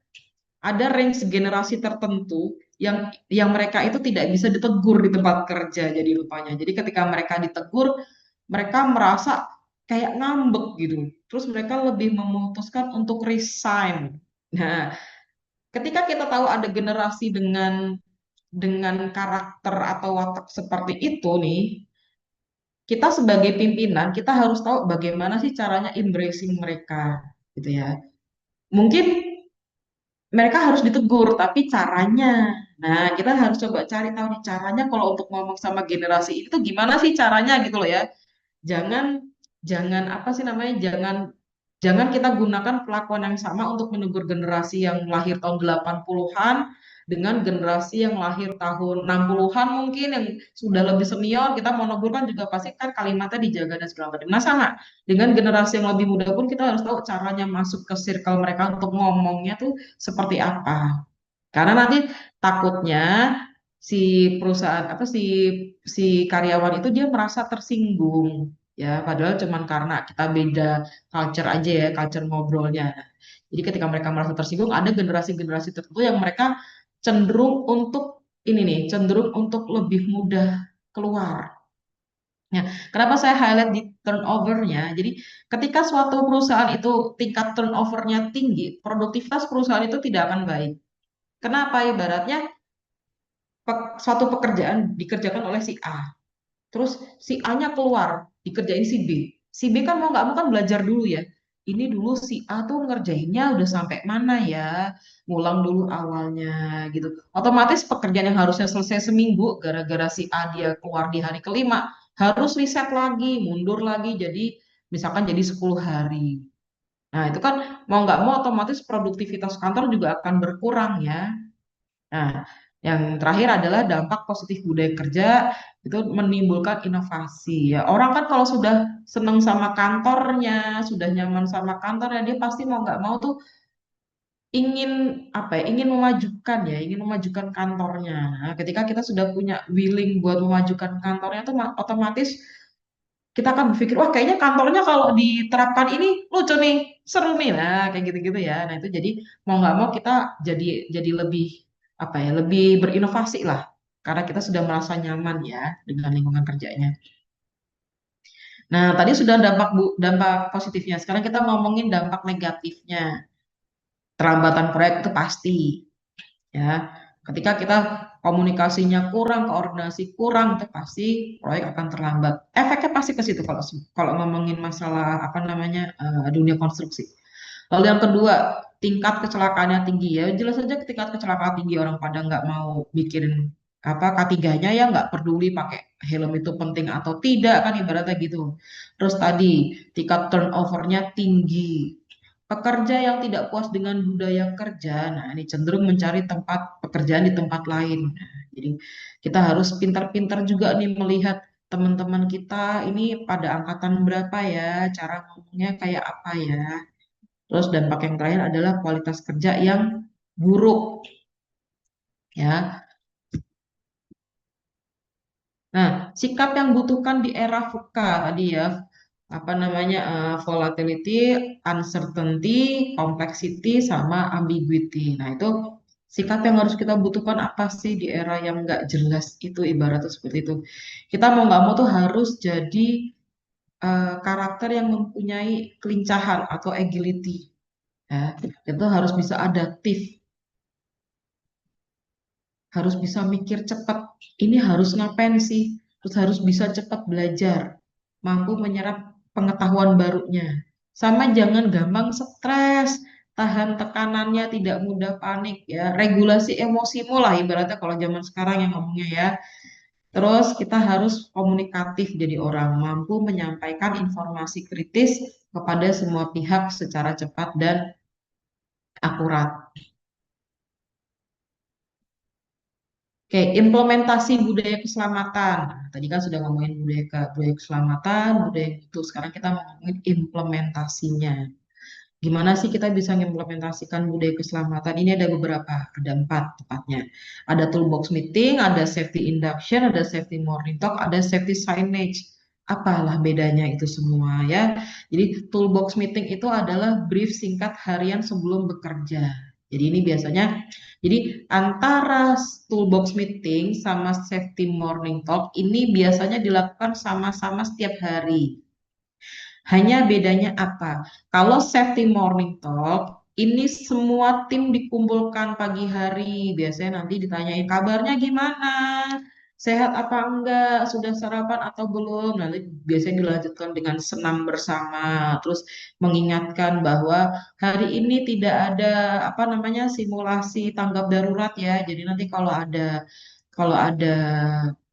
range generasi tertentu yang mereka itu tidak bisa ditegur di tempat kerja. Jadi rupanya. Jadi ketika mereka ditegur, mereka merasa kayak ngambek gitu. Terus mereka lebih memutuskan untuk resign. Nah, ketika kita tahu ada generasi dengan karakter atau watak seperti itu nih, kita sebagai pimpinan kita harus tahu bagaimana sih caranya embracing mereka, gitu ya. Mungkin mereka harus ditegur, tapi caranya, nah kita harus coba cari tahu nih caranya kalau untuk ngomong sama generasi itu gimana sih caranya gitu loh ya. Jangan jangan apa sih namanya? Jangan jangan kita gunakan pelakuan yang sama untuk menegur generasi yang lahir tahun 80-an dengan generasi yang lahir tahun 60-an mungkin yang sudah lebih senior, kita mau negur kan juga pasti kan kalimatnya dijaga dan segala macam. Nah, sama dengan generasi yang lebih muda pun kita harus tahu caranya masuk ke circle mereka untuk ngomongnya tuh seperti apa. Karena nanti takutnya si perusahaan apa si karyawan itu dia merasa tersinggung ya, padahal cuman karena kita beda culture aja ya, culture ngobrolnya. Jadi ketika mereka merasa tersinggung, ada generasi-generasi tertentu yang mereka cenderung untuk ini nih, cenderung untuk lebih mudah keluar. Ya, kenapa saya highlight di turnovernya? Jadi ketika suatu perusahaan itu tingkat turnovernya tinggi, produktivitas perusahaan itu tidak akan baik. Kenapa? Ibaratnya suatu pekerjaan dikerjakan oleh si A, terus si A-nya keluar, dikerjain si B. Si B kan mau nggak mau kan belajar dulu ya. Ini dulu si A tuh ngerjainnya udah sampai mana ya, ngulang dulu awalnya gitu. Otomatis pekerjaan yang harusnya selesai seminggu, gara-gara si A dia keluar di hari kelima, harus riset lagi, mundur lagi, jadi misalkan jadi 10 hari. Nah, itu kan mau nggak mau otomatis produktivitas kantor juga akan berkurang ya. Nah, yang terakhir adalah dampak positif budaya kerja itu menimbulkan inovasi ya. Orang kan kalau sudah seneng sama kantornya, sudah nyaman sama kantornya, dia pasti mau nggak mau tuh ingin apa ya, ingin memajukan kantornya. Nah, ketika kita sudah punya willing buat memajukan kantornya tuh otomatis kita akan berpikir, wah kayaknya kantornya kalau diterapkan ini lucu nih, seru nih, nah kayak gitu-gitu ya. Nah itu jadi mau nggak mau kita jadi lebih apa ya, lebih berinovasi lah, karena kita sudah merasa nyaman ya dengan lingkungan kerjanya. Nah, tadi sudah dampak positifnya. Sekarang kita ngomongin dampak negatifnya. Terlambatan proyek itu pasti, ya. Ketika kita komunikasinya kurang, koordinasi kurang, itu pasti proyek akan terlambat. Efeknya pasti ke situ kalau kalau ngomongin masalah apa namanya dunia konstruksi. Lalu yang kedua, tingkat kecelakaannya tinggi ya. Jelas saja tingkat kecelakaan tinggi, orang pada nggak mau bikin apa K3-nya, ya nggak peduli pakai helm itu penting atau tidak kan, ibaratnya gitu. Terus tadi tingkat turnovernya tinggi. Pekerja yang tidak puas dengan budaya kerja, nah ini cenderung mencari tempat pekerjaan di tempat lain. Nah, jadi kita harus pintar-pintar juga nih melihat teman-teman kita ini pada angkatan berapa ya, cara ngomongnya kayak apa ya. Terus dampak yang terakhir adalah kualitas kerja yang buruk, ya. Nah, sikap yang butuhkan di era VUCA tadi ya, apa namanya volatility, uncertainty, complexity, sama ambiguity. Nah, itu sikap yang harus kita butuhkan apa sih di era yang nggak jelas itu, ibaratnya seperti itu. Kita mau nggak mau tuh harus jadi karakter yang mempunyai kelincahan atau agility, ya. Itu harus bisa adaptif, harus bisa mikir cepat. Ini harus ngapain sih? Terus harus bisa cepat belajar, mampu menyerap pengetahuan barunya. Sama jangan gampang stres, tahan tekanannya, tidak mudah panik ya. Regulasi emosimu lah ibaratnya kalau zaman sekarang yang ngomongnya ya. Terus kita harus komunikatif jadi orang, mampu menyampaikan informasi kritis kepada semua pihak secara cepat dan akurat. Oke, implementasi budaya keselamatan. Nah, tadi kan sudah ngomongin budaya keselamatan, budaya itu. Sekarang kita mau ngomongin implementasinya. Gimana sih kita bisa mengimplementasikan budaya keselamatan? Ini ada beberapa, ada 4 tepatnya. Ada toolbox meeting, ada safety induction, ada safety morning talk, ada safety signage. Apalah bedanya itu semua ya. Jadi toolbox meeting itu adalah brief singkat harian sebelum bekerja. Jadi ini biasanya, jadi antara toolbox meeting sama safety morning talk ini biasanya dilakukan sama-sama setiap hari. Hanya bedanya apa? Kalau safety morning talk, ini semua tim dikumpulkan pagi hari. Biasanya nanti ditanyain kabarnya gimana, sehat apa enggak, sudah sarapan atau belum. Nanti biasanya dilanjutkan dengan senam bersama, terus mengingatkan bahwa hari ini tidak ada apa namanya simulasi tanggap darurat ya. Jadi nanti kalau ada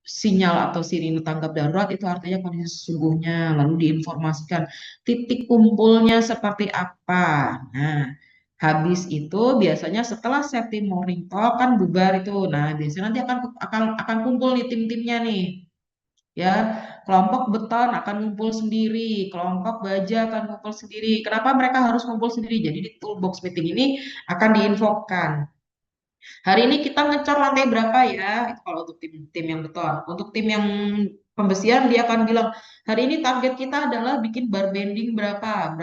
sinyal atau sirine tanggap darurat itu artinya kondisi sesungguhnya, lalu diinformasikan titik kumpulnya seperti apa. Nah, habis itu biasanya setelah safety morning talk kan bubar itu. Nah, biasanya nanti akan kumpul nih tim-timnya nih. Ya, kelompok beton akan ngumpul sendiri, kelompok baja akan ngumpul sendiri. Kenapa mereka harus ngumpul sendiri? Jadi di toolbox meeting ini akan diinfokan. Hari ini kita ngecor lantai berapa ya? Itu kalau untuk tim yang beton. Untuk tim yang pembesian dia akan bilang, hari ini target kita adalah bikin bar bending berapa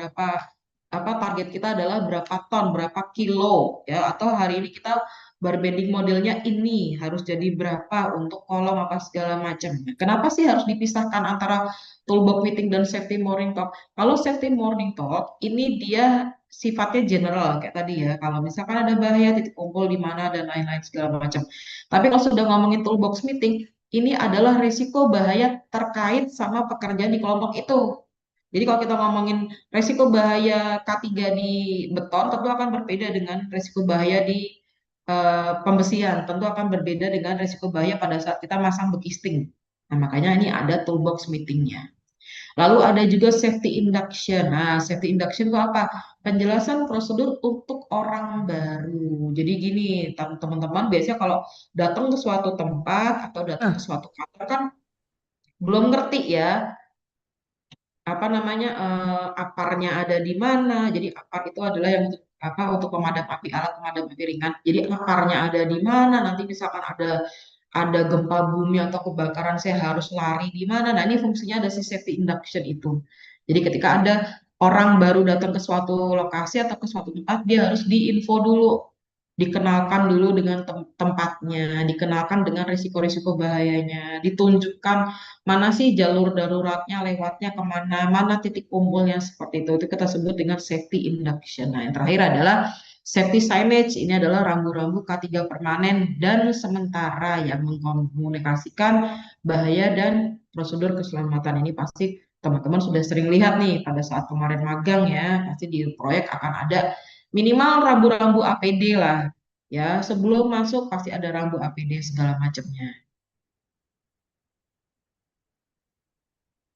apa target kita adalah berapa ton, berapa kilo ya, atau hari ini kita bar bending modelnya ini harus jadi berapa untuk kolom apa segala macam. Kenapa sih harus dipisahkan antara toolbox meeting dan safety morning talk? Kalau safety morning talk ini dia sifatnya general kayak tadi ya. Kalau misalkan ada bahaya titik kumpul di mana dan lain-lain segala macam. Tapi kalau sudah ngomongin toolbox meeting, ini adalah risiko bahaya terkait sama pekerjaan di kelompok itu. Jadi kalau kita ngomongin risiko bahaya K3 di beton, tentu akan berbeda dengan risiko bahaya di pembesian. Tentu akan berbeda dengan risiko bahaya pada saat kita masang bekisting. Nah, makanya ini ada toolbox meetingnya. Lalu ada juga safety induction. Nah, safety induction itu apa? Penjelasan prosedur untuk orang baru. Jadi gini, teman-teman biasanya kalau datang ke suatu tempat atau datang ke suatu kantor kan belum ngerti ya apa namanya aparnya ada di mana. Jadi apar itu adalah yang untuk apa untuk pemadam api, alat pemadam api ringan. Jadi aparnya ada di mana. Nanti misalkan ada gempa bumi atau kebakaran saya harus lari di mana. Nah, ini fungsinya ada si safety induction itu. Jadi ketika ada orang baru datang ke suatu lokasi atau ke suatu tempat, dia harus diinfo dulu dikenalkan dulu dengan tempatnya, dikenalkan dengan risiko-risiko bahayanya, ditunjukkan mana sih jalur daruratnya, lewatnya kemana, mana titik kumpulnya seperti itu. Itu kita sebut dengan safety induction. Nah, yang terakhir adalah safety signage. Ini adalah rambu-rambu K3 permanen dan sementara yang mengkomunikasikan bahaya dan prosedur keselamatan. Ini pasti teman-teman sudah sering lihat nih pada saat kemarin magang ya, pasti di proyek akan ada minimal rambu-rambu APD lah ya. Sebelum masuk pasti ada rambu APD segala macamnya.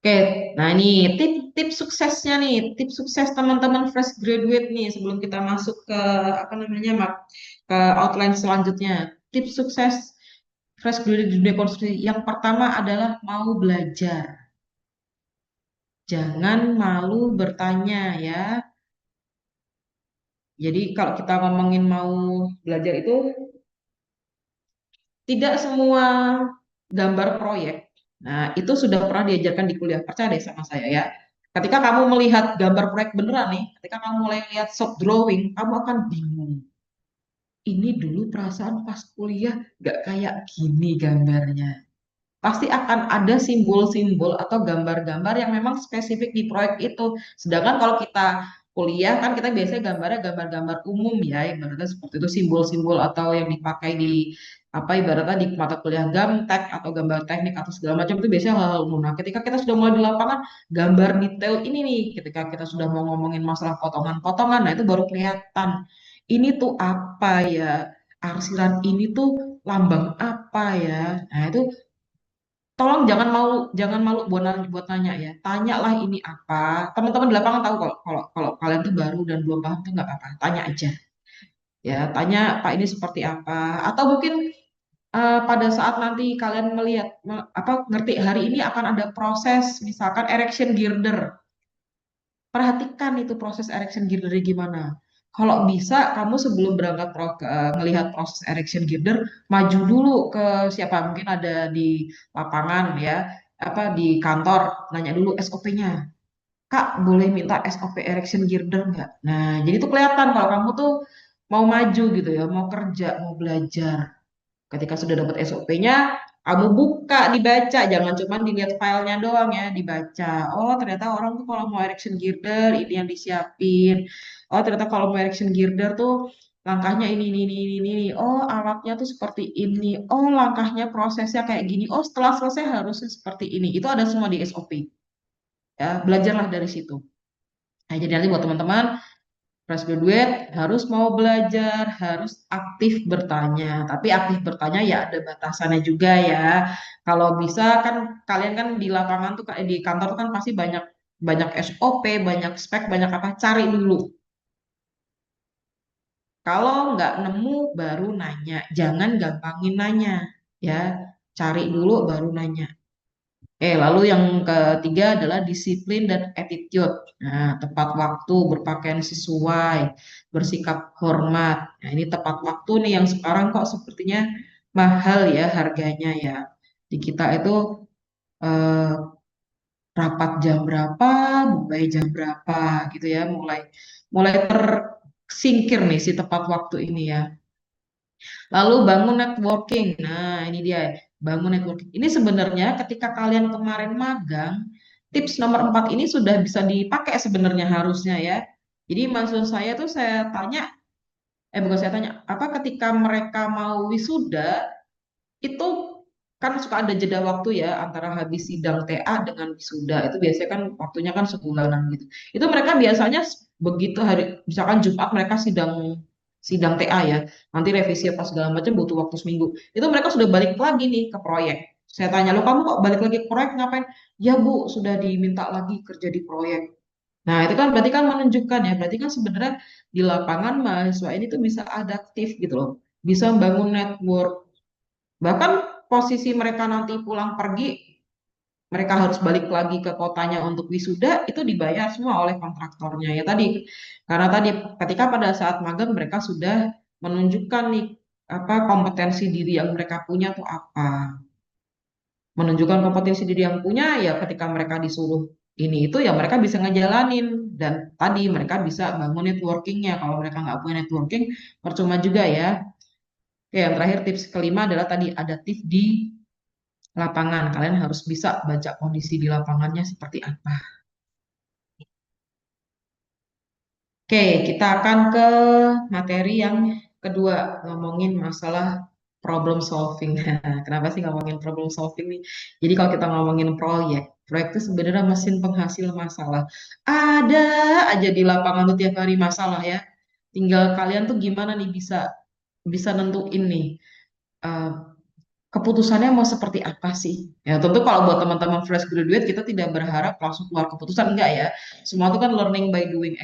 Oke, nah ini tips suksesnya nih, tips sukses teman-teman fresh graduate nih sebelum kita masuk ke apa namanya ke outline selanjutnya. Tips sukses fresh graduate di dunia konstruksi yang pertama adalah mau belajar. Jangan malu bertanya ya. Jadi kalau kita ngomongin mau belajar itu tidak semua gambar proyek. Nah, itu sudah pernah diajarkan di kuliah. Percaya deh sama saya ya. Ketika kamu melihat gambar proyek beneran nih, ketika kamu mulai lihat shop drawing, kamu akan bingung. Ini dulu perasaan pas kuliah gak kayak gini gambarnya. Pasti akan ada simbol-simbol atau gambar-gambar yang memang spesifik di proyek itu. Sedangkan kalau kita kuliah kan kita biasanya gambarnya gambar-gambar umum ya, ibaratnya seperti itu simbol-simbol atau yang dipakai di apa ibaratnya di mata kuliah gamtek atau gambar teknik atau segala macam itu biasanya hal-hal umum. Nah, ketika kita sudah mulai di lapangan, gambar detail ini nih, ketika kita sudah mau ngomongin masalah potongan-potongan, nah itu baru kelihatan. Ini tuh apa ya? Arsiran ini tuh lambang apa ya? Nah, itu tolong jangan malu buat nanya ya. Tanyalah ini apa. Teman-teman di lapangan tahu kalau kalian tuh baru dan belum paham tuh nggak apa-apa. Tanya aja. Ya, tanya Pak ini seperti apa. Atau mungkin pada saat nanti kalian melihat apa ngerti hari ini akan ada proses misalkan erection girder. Perhatikan itu proses erection girder gimana. Kalau bisa kamu sebelum berangkat ngelihat proses erection girder, maju dulu ke siapa mungkin ada di lapangan ya, apa di kantor, nanya dulu SOP-nya. Kak, boleh minta SOP erection girder nggak? Nah, jadi tuh kelihatan kalau kamu tuh mau maju gitu ya, mau kerja, mau belajar. Ketika sudah dapat SOP-nya, kamu buka, dibaca, jangan cuma dilihat filenya doang ya, dibaca. Oh, ternyata orang tuh kalau mau erection girder, ini yang disiapin. Oh, ternyata kalau mau erection girder tuh langkahnya ini. Oh, alatnya tuh seperti ini. Oh, langkahnya prosesnya kayak gini. Oh, setelah selesai harusnya seperti ini. Itu ada semua di SOP. Ya, belajarlah dari situ. Nah, jadi nanti buat teman-teman, fresh graduate harus mau belajar, harus aktif bertanya. Tapi aktif bertanya ya ada batasannya juga ya. Kalau bisa kan kalian kan di lapangan tuh di kantor tuh kan pasti banyak banyak SOP, banyak spek, banyak apa. Cari dulu. Kalau nggak nemu baru nanya. Jangan gampangin nanya ya. Cari dulu baru nanya. Lalu yang ketiga adalah disiplin dan attitude. Nah, tepat waktu, berpakaian sesuai, bersikap hormat. Nah, ini tepat waktu nih yang sekarang kok sepertinya mahal ya harganya ya. Di kita itu eh, rapat jam berapa, mulai jam berapa gitu ya, mulai mulai tersingkir nih si tepat waktu ini ya. Lalu bangun networking. Nah, ini dia, bangun networking. Ini sebenarnya ketika kalian kemarin magang, tips nomor 4 ini sudah bisa dipakai sebenarnya harusnya ya. Jadi maksud saya tuh saya tanya, bukan saya tanya, apa ketika mereka mau wisuda, itu kan suka ada jeda waktu ya antara habis sidang TA dengan wisuda. Itu biasanya kan waktunya kan sebulanan gitu. Itu mereka biasanya begitu hari misalkan Jumat mereka sidang sidang TA ya. Nanti revisi apa segala macam butuh waktu seminggu. Itu mereka sudah balik lagi nih ke proyek. Saya tanya, lo kamu kok balik lagi ke proyek ngapain? Ya Bu, sudah diminta lagi kerja di proyek. Nah, itu kan berarti kan menunjukkan ya, berarti kan sebenarnya di lapangan mahasiswa ini tuh bisa adaptif gitu loh. Bisa membangun network, bahkan posisi mereka nanti pulang pergi, mereka harus balik lagi ke kotanya untuk wisuda, itu dibayar semua oleh kontraktornya ya tadi. Karena tadi ketika pada saat magang mereka sudah menunjukkan nih apa kompetensi diri yang mereka punya tuh apa. Menunjukkan kompetensi diri yang punya ya ketika mereka disuruh. ini itu ya mereka bisa ngejalanin dan tadi mereka bisa bangun networkingnya. Kalau mereka nggak punya networking, percuma juga ya. Oke, yang terakhir tips kelima adalah tadi adaptif di lapangan. Kalian harus bisa baca kondisi di lapangannya seperti apa. Oke, kita akan ke materi yang kedua, ngomongin masalah problem solving. Kenapa sih ngomongin problem solving nih? Jadi kalau kita ngomongin proyek, proyek itu sebenarnya mesin penghasil masalah. Ada aja di lapangan tuh tiap hari masalah ya. Tinggal kalian tuh gimana nih bisa bisa nentuin nih eh, keputusannya mau seperti apa sih? Ya tentu kalau buat teman-teman fresh graduate kita tidak berharap langsung keluar keputusan enggak ya. Semua itu kan learning by doing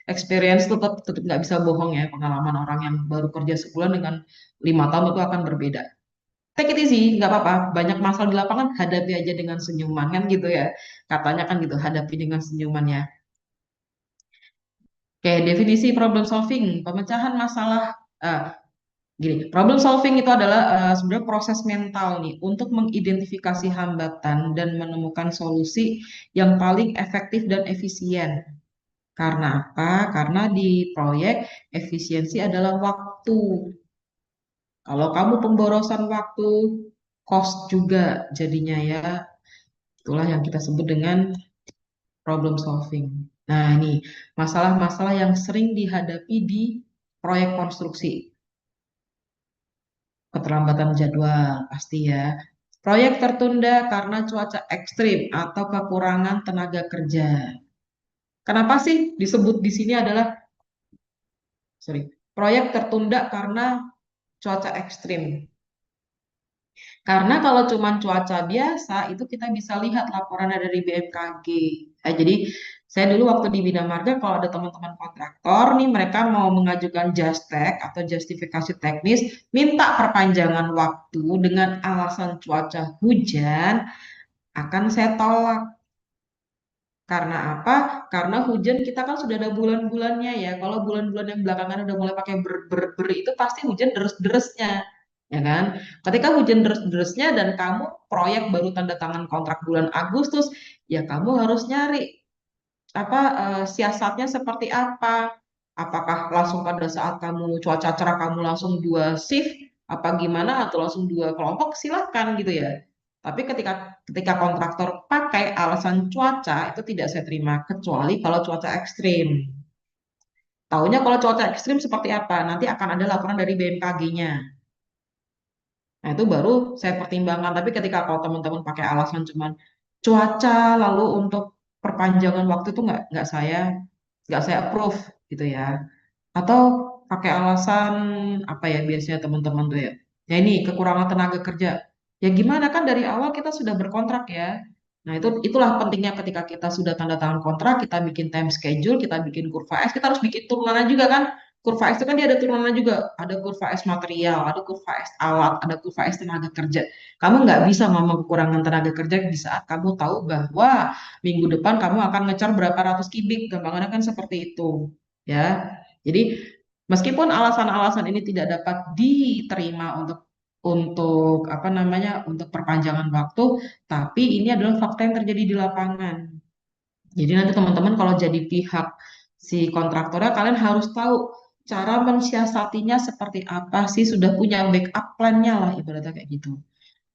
experience tetap tetap nggak bisa bohong ya. Pengalaman orang yang baru kerja sebulan dengan 5 tahun itu akan berbeda. Take it easy, nggak apa-apa. Banyak masalah di lapangan, hadapi aja dengan senyuman kan gitu ya. Katanya kan gitu, hadapi dengan senyuman ya. Oke, definisi problem solving, pemecahan masalah. eh, Gini, problem solving itu adalah sebenarnya proses mental nih untuk mengidentifikasi hambatan dan menemukan solusi yang paling efektif dan efisien. Karena apa? Karena di proyek efisiensi adalah waktu. Kalau kamu pemborosan waktu, cost juga jadinya ya. Itulah yang kita sebut dengan problem solving. Nah, ini masalah-masalah yang sering dihadapi di proyek konstruksi. Keterlambatan jadwal, pasti ya. Proyek tertunda karena cuaca ekstrim atau kekurangan tenaga kerja. Kenapa sih disebut di sini adalah, sorry, proyek tertunda karena cuaca ekstrim? Karena kalau cuma cuaca biasa, itu kita bisa lihat laporannya dari BMKG. Jadi, saya dulu waktu di Bina Marga, kalau ada teman-teman kontraktor nih, mereka mau mengajukan JASTEK atau justifikasi teknis, minta perpanjangan waktu dengan alasan cuaca hujan, akan saya tolak. Karena apa? Karena hujan kita kan sudah ada bulan-bulannya ya. Kalau bulan-bulan yang belakangan udah mulai pakai ber itu pasti hujan deres-deresnya. Ya kan? Ketika hujan deres-deresnya dan kamu proyek baru tanda tangan kontrak bulan Agustus, ya kamu harus nyari apa siasatnya seperti apa? Apakah langsung pada saat kamu cuaca cerah kamu langsung dua shift apa gimana atau langsung dua kelompok silahkan gitu ya. Tapi ketika ketika kontraktor pakai alasan cuaca itu tidak saya terima kecuali kalau cuaca ekstrim. Taunya kalau cuaca ekstrim seperti apa? Nanti akan ada laporan dari BMKG-nya. Nah, itu baru saya pertimbangkan. Tapi ketika kalau teman-teman pakai alasan cuman cuaca lalu untuk perpanjangan waktu itu nggak saya approve gitu ya. Atau pakai alasan apa ya biasanya teman-teman tuh ya. Ya ini kekurangan tenaga kerja. Ya gimana kan dari awal kita sudah berkontrak ya. Nah, itulah pentingnya ketika kita sudah tanda tangan kontrak, kita bikin time schedule, kita bikin kurva S, kita harus bikin turunannya juga kan. Kurva S itu kan dia ada turunannya juga. Ada kurva S material, ada kurva S alat, ada kurva S tenaga kerja. Kamu nggak bisa ngomong kekurangan tenaga kerja di saat kamu tahu bahwa minggu depan kamu akan ngecar berapa ratus kubik. Gampangannya kan seperti itu. Ya. Jadi meskipun alasan-alasan ini tidak dapat diterima untuk apa namanya untuk perpanjangan waktu, tapi ini adalah fakta yang terjadi di lapangan. Jadi nanti teman-teman kalau jadi pihak si kontraktornya, kalian harus tahu cara mensiasatinya seperti apa sih, sudah punya backup plan-nya lah ibaratnya kayak gitu.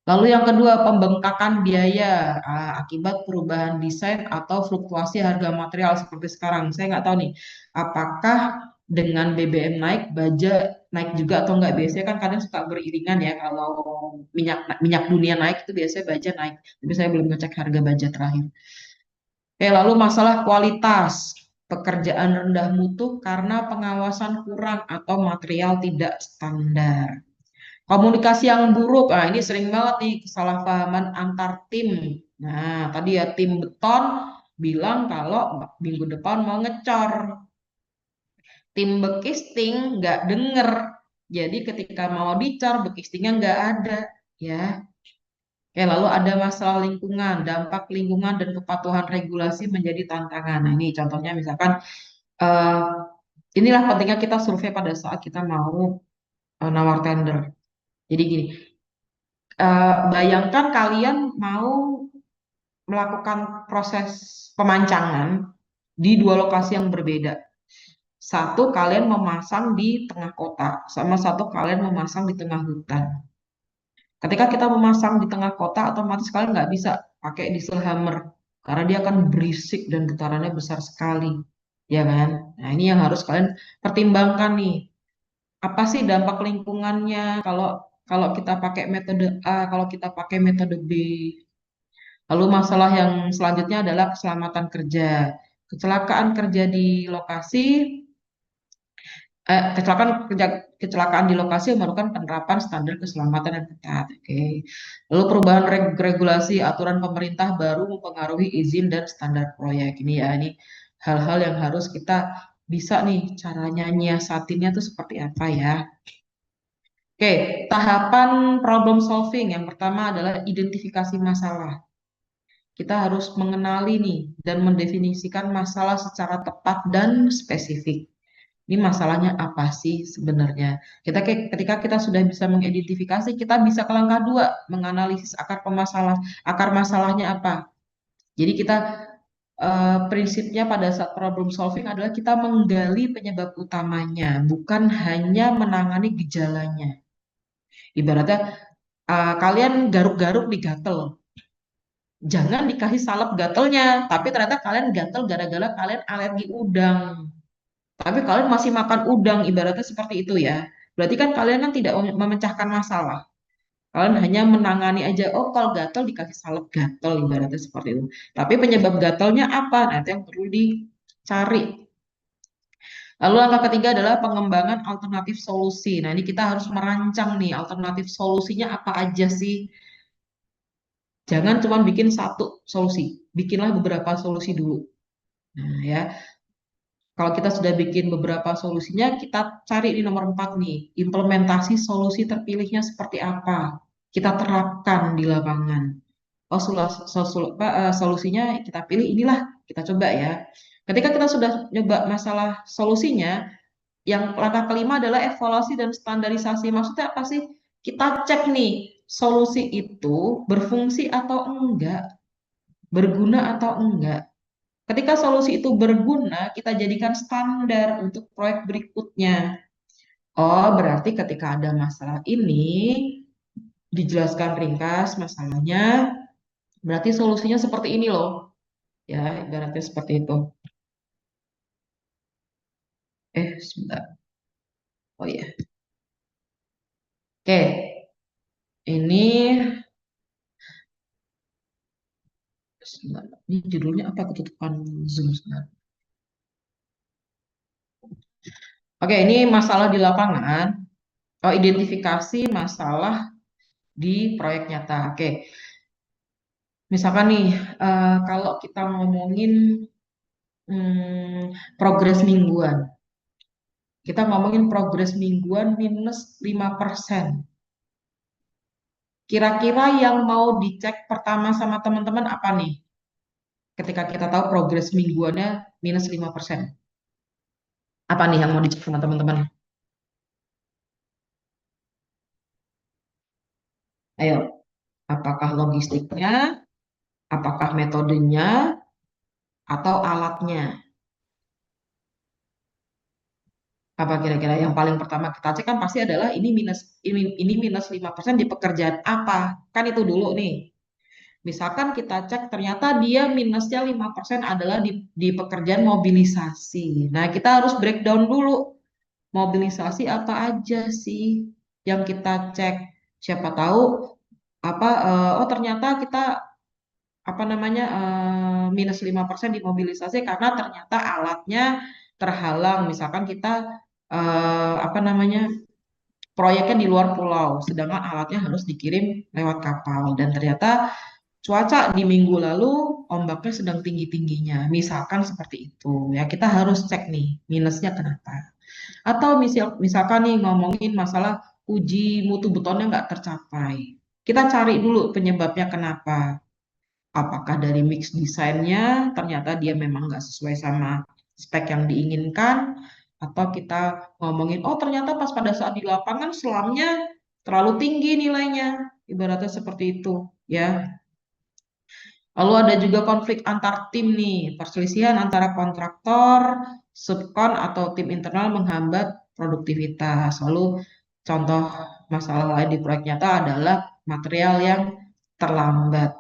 Lalu yang kedua, pembengkakan biaya akibat perubahan desain atau fluktuasi harga material seperti sekarang. Saya nggak tahu nih, apakah dengan BBM naik, baja naik juga atau nggak? Biasanya kan kadang suka beriringan ya, kalau minyak minyak dunia naik itu biasanya baja naik. Tapi saya belum ngecek harga baja terakhir. Oke, lalu masalah kualitas. Pekerjaan rendah mutu karena pengawasan kurang atau material tidak standar. Komunikasi yang buruk, ini sering banget nih kesalahpahaman antar tim. Nah, tadi ya tim beton bilang kalau minggu depan mau ngecor. Tim bekisting nggak denger. Jadi ketika mau dicor, bekistingnya nggak ada. Ya, oke, lalu ada masalah lingkungan, dampak lingkungan dan kepatuhan regulasi menjadi tantangan. Nah, ini contohnya misalkan eh, inilah pentingnya kita survei pada saat kita mau nawar tender. Jadi gini, bayangkan kalian mau melakukan proses pemancangan di dua lokasi yang berbeda. Satu kalian memasang di tengah kota, sama satu kalian memasang di tengah hutan. Ketika kita memasang di tengah kota, otomatis kalian nggak bisa pakai diesel hammer karena dia akan berisik dan getarannya besar sekali, ya kan? Nah, ini yang harus kalian pertimbangkan nih. Apa sih dampak lingkungannya kalau kalau kita pakai metode A, kalau kita pakai metode B? Lalu masalah yang selanjutnya adalah keselamatan kerja. Kecelakaan kerja di lokasi kecelakaan di lokasi memerlukan penerapan standar keselamatan yang ketat. Oke. Lalu perubahan regulasi aturan pemerintah baru mempengaruhi izin dan standar proyek. Ini ya, ini hal-hal yang harus kita bisa nih caranya nyiasatinnya tuh seperti apa ya. Oke, tahapan problem solving yang pertama adalah identifikasi masalah. Kita harus mengenali nih dan mendefinisikan masalah secara tepat dan spesifik. Ini masalahnya apa sih sebenarnya? Ketika kita sudah bisa mengidentifikasi, kita bisa ke langkah dua, menganalisis akar masalahnya apa. Jadi kita prinsipnya pada saat problem solving adalah kita menggali penyebab utamanya, bukan hanya menangani gejalanya. Ibaratnya kalian garuk-garuk di gatel, jangan dikasih salep gatelnya, tapi ternyata kalian gatel gara-gara kalian alergi udang. Tapi kalian masih makan udang, ibaratnya seperti itu ya. Berarti kan kalian kan tidak memecahkan masalah. Kalian hanya menangani aja, oh kalau gatel dikasih salep gatel, ibaratnya seperti itu. Tapi penyebab gatelnya apa? Nah, itu yang perlu dicari. Lalu langkah ketiga adalah pengembangan alternatif solusi. Nah, ini kita harus merancang nih, alternatif solusinya apa aja sih? Jangan cuma bikin satu solusi, bikinlah beberapa solusi dulu. Nah, ya. Kalau kita sudah bikin beberapa solusinya, kita cari di nomor 4 nih, implementasi solusi terpilihnya seperti apa. Kita terapkan di lapangan. Oh, solusinya kita pilih inilah, kita coba ya. Ketika kita sudah nyoba masalah solusinya, yang langkah kelima adalah evaluasi dan standarisasi. Maksudnya apa sih? Kita cek nih, solusi itu berfungsi atau enggak, berguna atau enggak. Ketika solusi itu berguna, kita jadikan standar untuk proyek berikutnya. Oh, berarti ketika ada masalah ini, dijelaskan ringkas masalahnya, berarti solusinya seperti ini loh. Ya, ibaratnya seperti itu. Sebentar. Oh iya. Oke, ini, sebentar. Ini judulnya apa? Ketutupan Zoom sebentar. Oke, ini masalah di lapangan. Oh, identifikasi masalah di proyek nyata. Oke, misalkan nih, kalau kita ngomongin progres mingguan. Kita ngomongin progres mingguan minus 5%. Kira-kira yang mau dicek pertama sama teman-teman apa nih? Ketika kita tahu progres mingguannya minus 5%. Apa nih yang mau dicek sama teman-teman? Ayo, apakah logistiknya, apakah metodenya, atau alatnya? Apa kira-kira yang paling pertama kita cek kan pasti adalah ini minus 5% di pekerjaan apa? Kan itu dulu nih. Misalkan kita cek ternyata dia minusnya 5% adalah di pekerjaan mobilisasi. Nah, kita harus breakdown dulu. Mobilisasi apa aja sih yang kita cek? Siapa tahu oh ternyata kita apa namanya minus 5% di mobilisasi karena ternyata alatnya terhalang. Misalkan kita apa namanya proyeknya di luar pulau, sedangkan alatnya harus dikirim lewat kapal dan ternyata cuaca di minggu lalu ombaknya sedang tinggi-tingginya, misalkan seperti itu. Ya, kita harus cek nih minusnya kenapa. Atau misalkan nih ngomongin masalah uji mutu betonnya nggak tercapai. Kita cari dulu penyebabnya kenapa. Apakah dari mix desainnya ternyata dia memang nggak sesuai sama spek yang diinginkan, atau kita ngomongin, oh ternyata pas pada saat di lapangan selamnya terlalu tinggi nilainya, ibaratnya seperti itu, ya. Lalu ada juga konflik antar tim nih, perselisihan antara kontraktor, subkon atau tim internal menghambat produktivitas. Lalu contoh masalah lain di proyek nyata adalah material yang terlambat.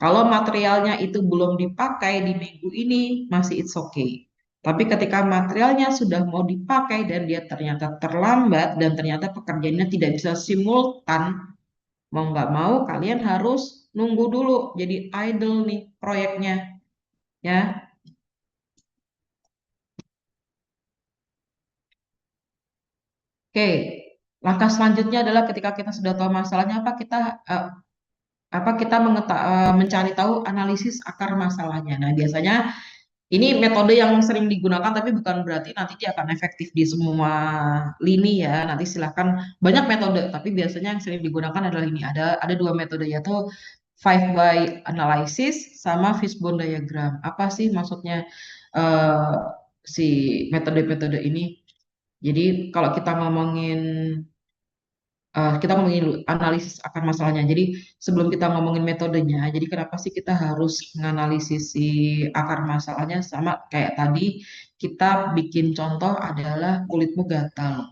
Kalau materialnya itu belum dipakai di minggu ini, masih it's okay. Tapi ketika materialnya sudah mau dipakai dan dia ternyata terlambat dan ternyata pekerjaannya tidak bisa simultan, mau nggak mau kalian harus nunggu dulu, jadi idle nih proyeknya ya. Oke, langkah selanjutnya adalah ketika kita sudah tahu masalahnya apa, kita eh, mencari tahu analisis akar masalahnya. Nah, biasanya ini metode yang sering digunakan, tapi bukan berarti nanti dia akan efektif di semua lini ya. Nanti silahkan, banyak metode, tapi biasanya yang sering digunakan adalah ini. Ada dua metode, yaitu five why analysis sama fishbone diagram. Apa sih maksudnya eh, si metode-metode ini? Jadi kalau kita ngomongin dulu analisis akar masalahnya. Jadi sebelum kita ngomongin metodenya, jadi kenapa sih kita harus menganalisis si akar masalahnya, sama kayak tadi kita bikin contoh adalah kulitmu gatal.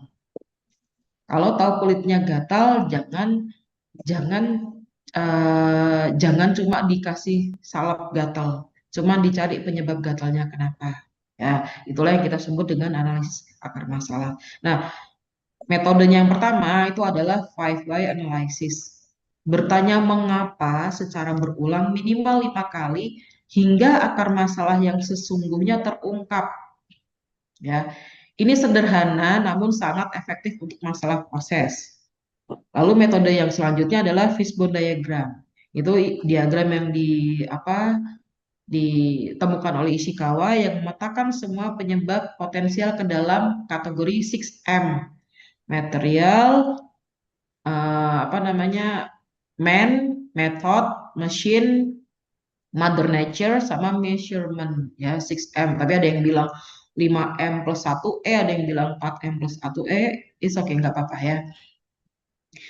Kalau tahu kulitnya gatal, jangan jangan jangan cuma dikasih salep gatal, cuma dicari penyebab gatalnya kenapa. Ya, itulah yang kita sebut dengan analisis akar masalah. Nah, metodenya yang pertama itu adalah five why analysis. Bertanya mengapa secara berulang minimal 5 kali hingga akar masalah yang sesungguhnya terungkap. Ya, ini sederhana namun sangat efektif untuk masalah proses. Lalu metode yang selanjutnya adalah fishbone diagram. Itu diagram yang ditemukan oleh Ishikawa yang memetakan semua penyebab potensial ke dalam kategori 6M. Material, apa namanya, man, method, machine, mother nature, sama measurement ya 6M. Tapi ada yang bilang 5M plus 1E, ada yang bilang 4M plus 1E. It's okay, nggak apa-apa ya.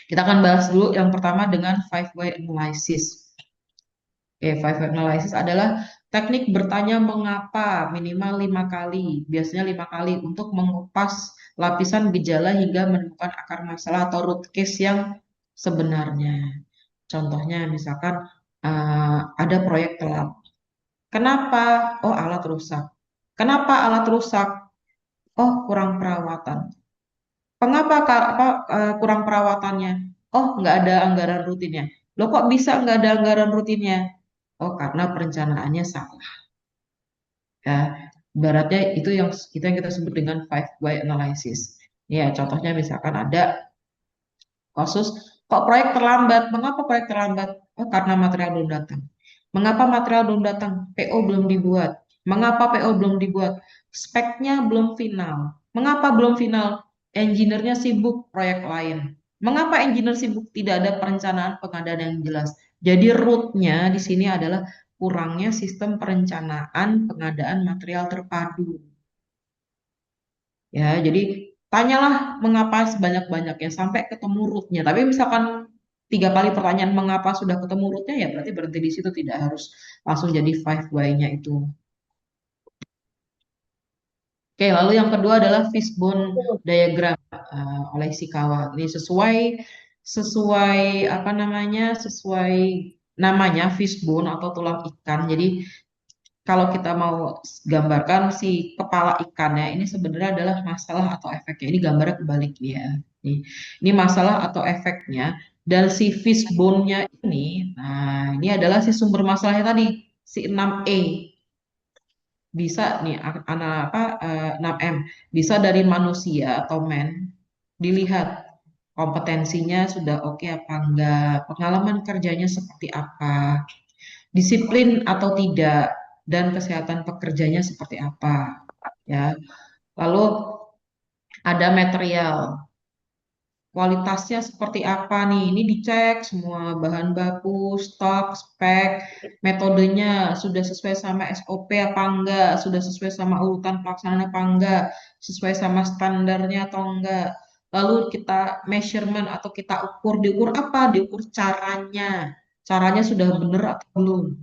Kita akan bahas dulu yang pertama dengan five way analysis. Oke, five way analysis adalah teknik bertanya mengapa minimal 5 kali, biasanya 5 kali, untuk mengupas lapisan gejala hingga menemukan akar masalah atau root case yang sebenarnya. Contohnya misalkan ada proyek telat. Kenapa? Oh, alat rusak. Kenapa alat rusak? Oh, kurang perawatan. Mengapa kurang perawatannya? Oh, nggak ada anggaran rutinnya. Loh, kok bisa nggak ada anggaran rutinnya? Oh, karena perencanaannya salah. Ya, baratnya itu yang kita sebut dengan five why analysis. Ya, contohnya misalkan ada kasus, kok proyek terlambat? Mengapa proyek terlambat? Oh, karena material belum datang. Mengapa material belum datang? PO belum dibuat. Mengapa PO belum dibuat? Speknya belum final. Mengapa belum final? Engineer-nya sibuk proyek lain. Mengapa engineer sibuk? Tidak ada perencanaan pengadaan yang jelas. Jadi root-nya di sini adalah kurangnya sistem perencanaan pengadaan material terpadu. Ya, jadi tanyalah mengapa sebanyak-banyaknya sampai ketemu rootnya. Tapi misalkan 3 kali pertanyaan mengapa sudah ketemu rootnya, ya berarti berhenti di situ, tidak harus langsung jadi five why-nya itu. Oke, lalu yang kedua adalah fishbone diagram oleh Ishikawa. Ini sesuai sesuai apa namanya? Sesuai namanya fishbone atau tulang ikan. Jadi kalau kita mau gambarkan si kepala ikannya ini sebenarnya adalah masalah atau efeknya. Ini gambarnya kebalik ya. Ini masalah atau efeknya. Dan si fishbone-nya ini, nah ini adalah si sumber masalahnya tadi, si 6E. Bisa nih, anak apa 6M. Bisa dari manusia atau man, dilihat kompetensinya sudah oke apa enggak, pengalaman kerjanya seperti apa, disiplin atau tidak, dan kesehatan pekerjanya seperti apa ya. Lalu ada material, kualitasnya seperti apa nih, ini dicek semua bahan baku, stok, spek, metodenya sudah sesuai sama SOP apa enggak, sudah sesuai sama urutan pelaksanaan apa enggak, sesuai sama standarnya atau enggak. Lalu kita measurement atau kita ukur, diukur apa, diukur caranya sudah benar atau belum.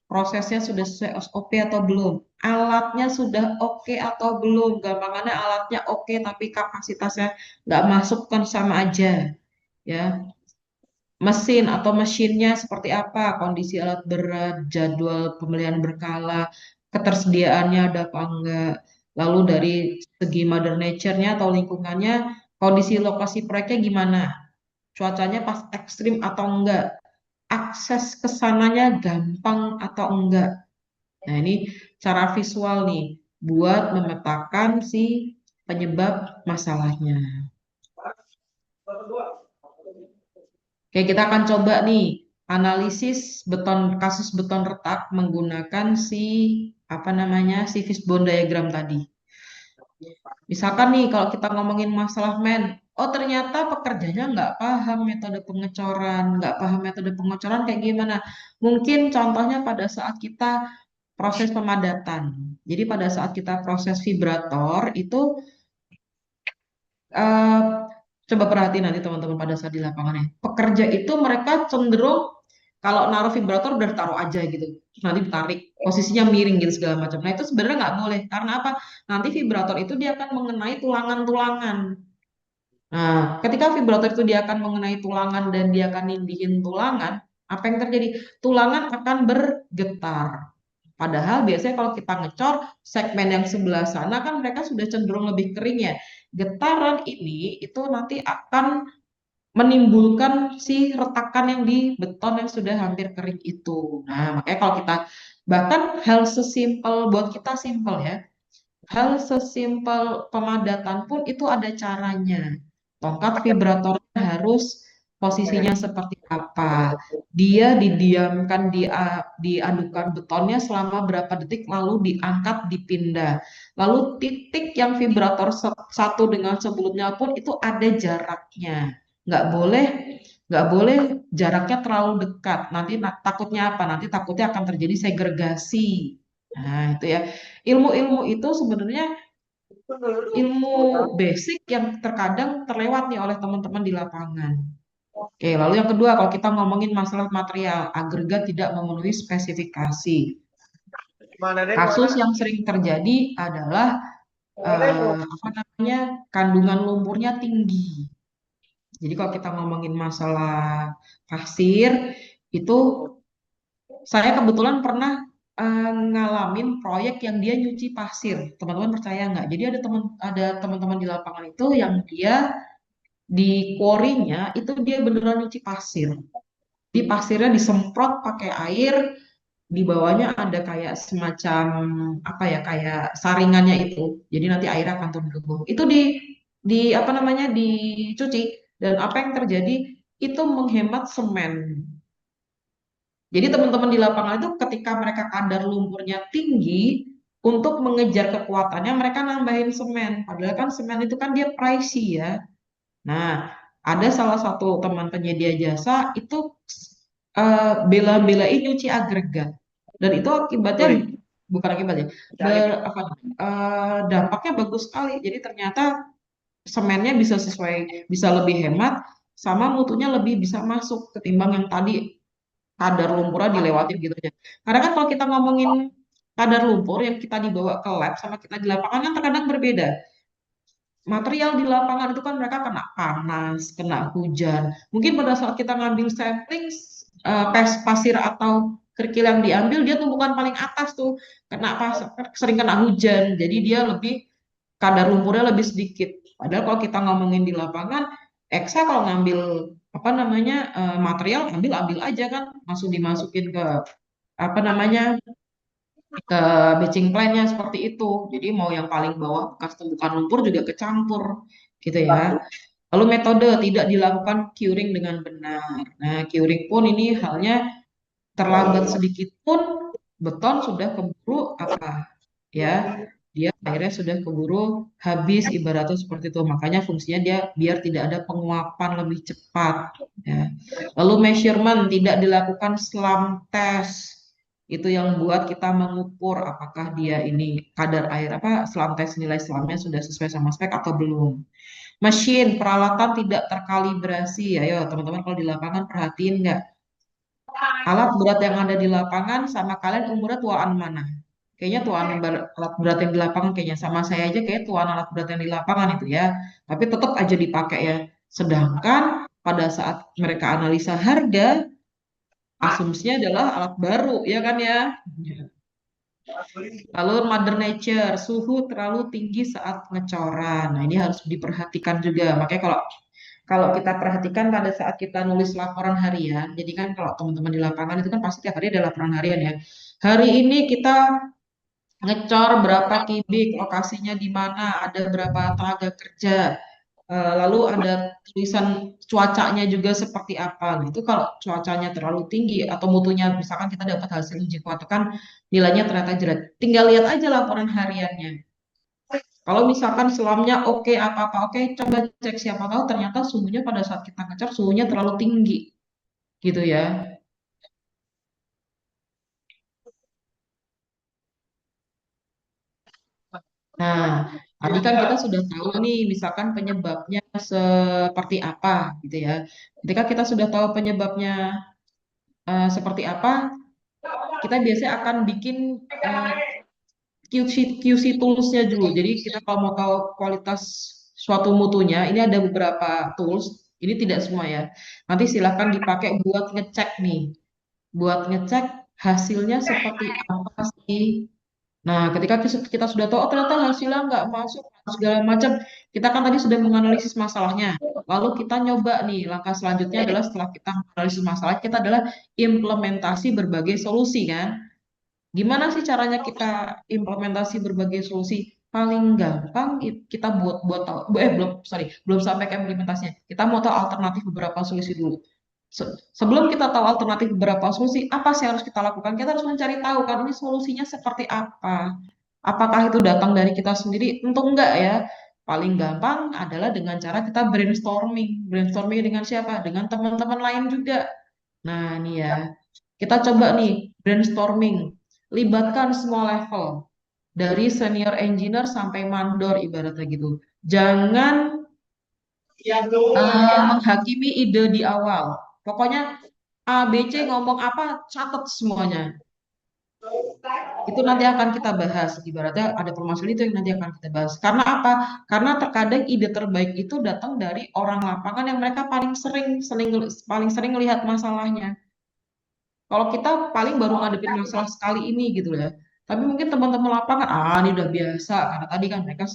prosesnya sudah sesuai SOP atau belum, alatnya sudah oke atau belum, gampangannya alatnya oke tapi kapasitasnya nggak masuk kan sama aja ya. Mesin atau mesinnya seperti apa, kondisi alat berat, jadwal pembelian berkala, ketersediaannya ada apa enggak. Lalu dari segi mother nature-nya atau lingkungannya, kondisi lokasi proyeknya gimana, cuacanya pas ekstrim atau enggak, akses ke sananya gampang atau enggak. Nah, ini cara visual nih buat memetakan si penyebab masalahnya. Oke, kita akan coba nih analisis beton kasus beton retak menggunakan si apa namanya si fishbone diagram tadi. Misalkan nih kalau kita ngomongin masalah oh ternyata pekerjanya nggak paham metode pengecoran, nggak paham metode pengecoran kayak gimana. Mungkin contohnya pada saat kita proses pemadatan. Jadi pada saat kita proses vibrator itu eh, coba perhatiin nanti teman-teman pada saat di lapangannya. Pekerja itu mereka cenderung kalau naruh vibrator udah taruh aja gitu. Terus nanti ditarik, posisinya miring gitu segala macam. Nah itu sebenarnya nggak boleh. Karena apa? Nanti vibrator itu dia akan mengenai tulangan-tulangan. Nah, ketika vibrator itu dia akan mengenai tulangan dan dia akan nindihin tulangan, apa yang terjadi? Tulangan akan bergetar. Padahal biasanya kalau kita ngecor segmen yang sebelah sana kan mereka sudah cenderung lebih kering ya. Getaran ini itu nanti akan menimbulkan si retakan yang di beton yang sudah hampir kering itu. Nah, makanya kalau kita bahkan hal sesimpel buat kita simpel ya. Hal sesimpel pemadatan pun itu ada caranya. Tongkat vibratornya harus posisinya seperti apa. Dia didiamkan, diadukan betonnya selama berapa detik, lalu diangkat, dipindah. Lalu titik yang vibrator satu dengan sebelumnya pun itu ada jaraknya. Nggak boleh, nggak boleh jaraknya terlalu dekat. Nanti takutnya apa? Nanti takutnya akan terjadi segregasi. Nah, itu ya. Ilmu-ilmu itu sebenarnya ilmu basic yang terkadang terlewat nih oleh teman-teman di lapangan. Oke, lalu yang kedua, kalau kita ngomongin masalah material, agregat tidak memenuhi spesifikasi. Mana Den, Kasus mana? yang sering terjadi adalah apa namanya kandungan lumpurnya tinggi. Jadi kalau kita ngomongin masalah pasir, itu saya kebetulan pernah ngalamin proyek yang dia nyuci pasir. Teman-teman percaya nggak? Jadi ada teman-teman di lapangan itu yang dia di quarry-nya itu dia beneran nyuci pasir. Di pasirnya disemprot pakai air, di bawahnya ada kayak semacam apa ya kayak saringannya itu. Jadi nanti air akan turun ke bawah. Itu di apa namanya dicuci dan apa yang terjadi itu menghemat semen. Jadi teman-teman di lapangan itu ketika mereka kadar lumpurnya tinggi, untuk mengejar kekuatannya mereka nambahin semen. Padahal kan semen itu kan dia pricey ya. Nah, ada salah satu teman penyedia jasa itu bela-belain nyuci agregat. Dan itu akibatnya Sorry, bukan akibatnya, cari. apa, dampaknya bagus sekali. Jadi ternyata semennya bisa sesuai, bisa lebih hemat, sama mutunya lebih bisa masuk ketimbang yang tadi kadar lumpurnya dilewatin gitu aja. Karena kan kalau kita ngomongin kadar lumpur yang kita dibawa ke lab sama kita di lapangan kan terkadang berbeda. Material di lapangan itu kan mereka kena panas, kena hujan. Mungkin pada saat kita ngambil sampling pasir atau kerikil yang diambil dia tumbukan paling atas tuh kena sering kena hujan. Jadi dia lebih kadar lumpurnya lebih sedikit. Padahal kalau kita ngomongin di lapangan, Eksa kalau ngambil apa namanya material ambil ambil aja kan, langsung dimasukin ke apa namanya ke batching plan-nya seperti itu. Jadi mau yang paling bawah bekas tumbukan lumpur juga kecampur gitu ya. Lalu metode tidak dilakukan curing dengan benar. Nah, curing pun ini halnya terlambat sedikit pun beton sudah keburu apa ya dia akhirnya sudah keburu habis ibaratnya seperti itu. Makanya fungsinya dia biar tidak ada penguapan lebih cepat ya. Lalu measurement tidak dilakukan slam test. Itu yang buat kita mengukur apakah dia ini kadar air apa slam test nilai selamnya sudah sesuai sama spek atau belum. Mesin peralatan tidak terkalibrasi. Ayo teman-teman kalau di lapangan perhatiin nggak? alat berat yang ada di lapangan sama kalian umurnya tuaan mana? Kayaknya tuaan alat berat yang di lapangan kayaknya sama saya aja kayak tuaan alat berat yang di lapangan itu ya. Tapi tetap aja dipakai ya. Sedangkan pada saat mereka analisa harga, asumsinya adalah alat baru, ya kan ya? Lalu Mother Nature, suhu terlalu tinggi saat pengecoran. Nah, ini harus diperhatikan juga. Makanya kalau kalau kita perhatikan pada saat kita nulis laporan harian, jadi kan kalau teman-teman di lapangan itu kan pasti tiap hari ada laporan harian ya. Hari ini kita ngecor berapa kubik, lokasinya di mana, ada berapa tenaga kerja, lalu ada tulisan cuacanya juga seperti apa. Nah, itu kalau cuacanya terlalu tinggi atau mutunya, misalkan kita dapat hasil uji coba kan nilainya ternyata jelek, tinggal lihat aja laporan hariannya. Kalau misalkan selamnya oke, apa-apa oke, coba cek siapa tahu ternyata suhunya pada saat kita ngecor suhunya terlalu tinggi gitu ya. Nah, tadi kan kita sudah tahu nih, misalkan penyebabnya seperti apa gitu ya. Ketika kita sudah tahu penyebabnya seperti apa, kita biasanya akan bikin eh, QC tools-nya dulu. Jadi kita kalau mau tahu kualitas suatu mutunya, ini ada beberapa tools. Ini tidak semua ya. Nanti silakan dipakai buat ngecek nih, buat ngecek hasilnya seperti apa sih. Nah, ketika kita sudah tahu, oh ternyata hasilnya nggak masuk, segala macam, kita kan tadi sudah menganalisis masalahnya. Lalu kita nyoba nih, langkah selanjutnya adalah setelah kita menganalisis masalah, kita adalah implementasi berbagai solusi kan. Gimana sih caranya kita implementasi berbagai solusi? Paling gampang kita buat tahu, belum, sorry, belum sampai ke implementasinya. Kita mau tahu alternatif beberapa solusi dulu. Sebelum kita tahu alternatif beberapa solusi, apa sih yang harus kita lakukan? Kita harus mencari tahu kan ini solusinya seperti apa. Apakah itu datang dari kita sendiri? Tentu enggak ya. Paling gampang adalah dengan cara kita brainstorming. Brainstorming dengan siapa? Dengan teman-teman lain juga. Nah, ini ya. Kita coba nih brainstorming. Libatkan semua level. Dari senior engineer sampai mandor ibaratnya gitu. Jangan menghakimi ide di awal. Pokoknya A, B, C ngomong apa, catat semuanya. Itu nanti akan kita bahas. Ibaratnya ada permasalahan itu yang nanti akan kita bahas. Karena apa? Karena terkadang ide terbaik itu datang dari orang lapangan yang mereka paling sering melihat masalahnya. Kalau kita paling baru ngadepin masalah sekali ini gitu ya. Tapi mungkin teman-teman lapangan, ini udah biasa karena tadi kan mereka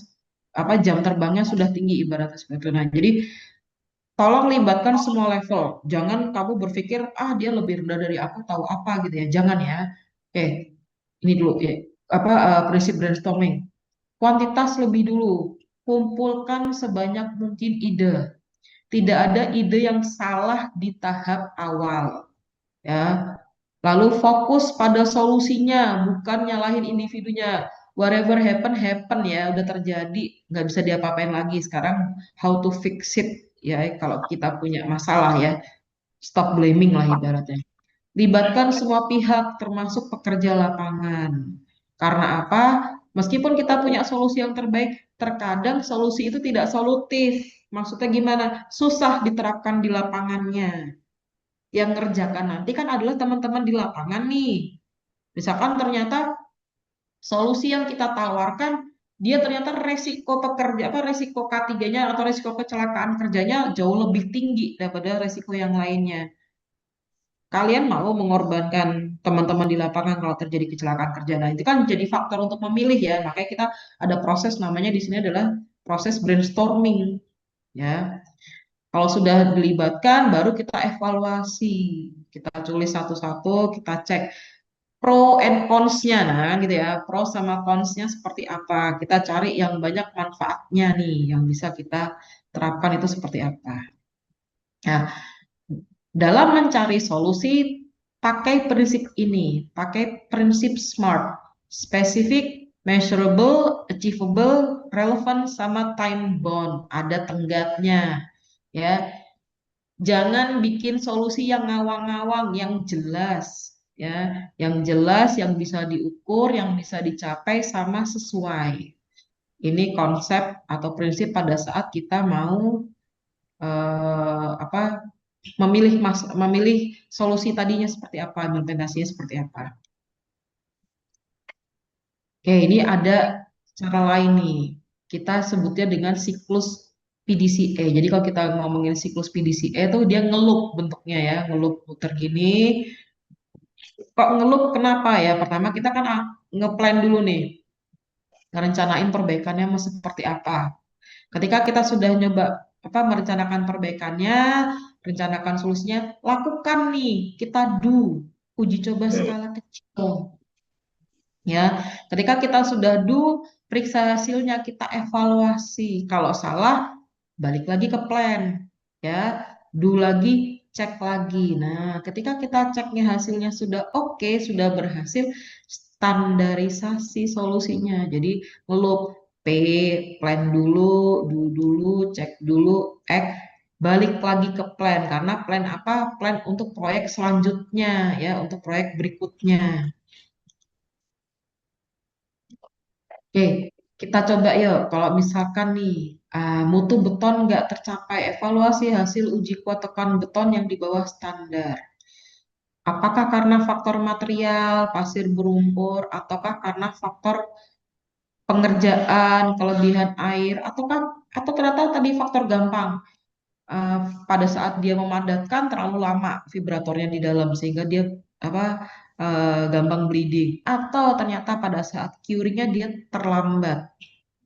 apa jam terbangnya sudah tinggi ibaratnya seperti itu. Nah, jadi tolong libatkan semua level. Jangan kamu berpikir, dia lebih rendah dari aku tahu apa gitu ya. Jangan ya. Oke, ini dulu ya. Apa prinsip brainstorming. Kuantitas lebih dulu. Kumpulkan sebanyak mungkin ide. Tidak ada ide yang salah di tahap awal. Ya, lalu fokus pada solusinya, bukan nyalahin individunya. Whatever happen, happen ya, udah terjadi, nggak bisa diapa-apain lagi. Sekarang how to fix it ya, kalau kita punya masalah ya, stop blaming lah ibaratnya. Libatkan semua pihak, termasuk pekerja lapangan. Karena apa? Meskipun kita punya solusi yang terbaik, terkadang solusi itu tidak solutif. Maksudnya gimana? Susah diterapkan di lapangannya. Yang ngerjakan nanti kan adalah teman-teman di lapangan nih. Misalkan ternyata solusi yang kita tawarkan dia ternyata resiko pekerja apa resiko K3-nya atau resiko kecelakaan kerjanya jauh lebih tinggi daripada resiko yang lainnya. Kalian mau mengorbankan teman-teman di lapangan kalau terjadi kecelakaan kerja. Nah, itu kan jadi faktor untuk memilih ya. Makanya kita ada proses namanya di sini adalah proses brainstorming ya. Kalau sudah dilibatkan, baru kita evaluasi. Kita tulis satu-satu, kita cek pro and cons-nya, nah gitu ya. Pro sama cons-nya seperti apa. Kita cari yang banyak manfaatnya nih, yang bisa kita terapkan itu seperti apa. Nah, dalam mencari solusi, pakai prinsip ini, pakai prinsip SMART. Specific, measurable, achievable, relevant, sama time bound. Ada tenggatnya ya. Jangan bikin solusi yang ngawang-ngawang, yang jelas, ya, yang jelas, yang bisa diukur, yang bisa dicapai sama sesuai. Ini konsep atau prinsip pada saat kita mau apa memilih solusi tadinya seperti apa, implementasinya seperti apa. Oke, ini ada cara lain nih. Kita sebutnya dengan siklus PDCA. Jadi kalau kita ngomongin siklus PDCA itu dia ngelup bentuknya ya, ngelup muter gini. Kok ngelup kenapa ya? Pertama kita kan ngeplan dulu nih, ngerencanain perbaikannya mau seperti apa. Ketika kita sudah nyoba apa merencanakan perbaikannya, rencanakan solusinya, lakukan nih, kita uji coba skala kecil. Ya, ketika kita sudah periksa hasilnya, kita evaluasi. Kalau salah, balik lagi ke plan. Ya, lagi, cek lagi. Nah, ketika kita ceknya hasilnya sudah oke, sudah berhasil, standarisasi solusinya. Jadi, ngelup P, plan dulu, dulu, cek dulu, X, balik lagi ke plan. Karena plan apa? Plan untuk proyek selanjutnya, ya, untuk proyek berikutnya. Oke, kita coba yuk. Kalau misalkan nih, mutu beton nggak tercapai, evaluasi hasil uji kuat tekan beton yang di bawah standar. Apakah karena faktor material, pasir berumpur, ataukah karena faktor pengerjaan, kelebihan air, atau ternyata tadi faktor gampang. Eh, Pada saat dia memadatkan terlalu lama vibratornya di dalam sehingga dia apa gampang bleeding. Atau ternyata pada saat curingnya dia terlambat.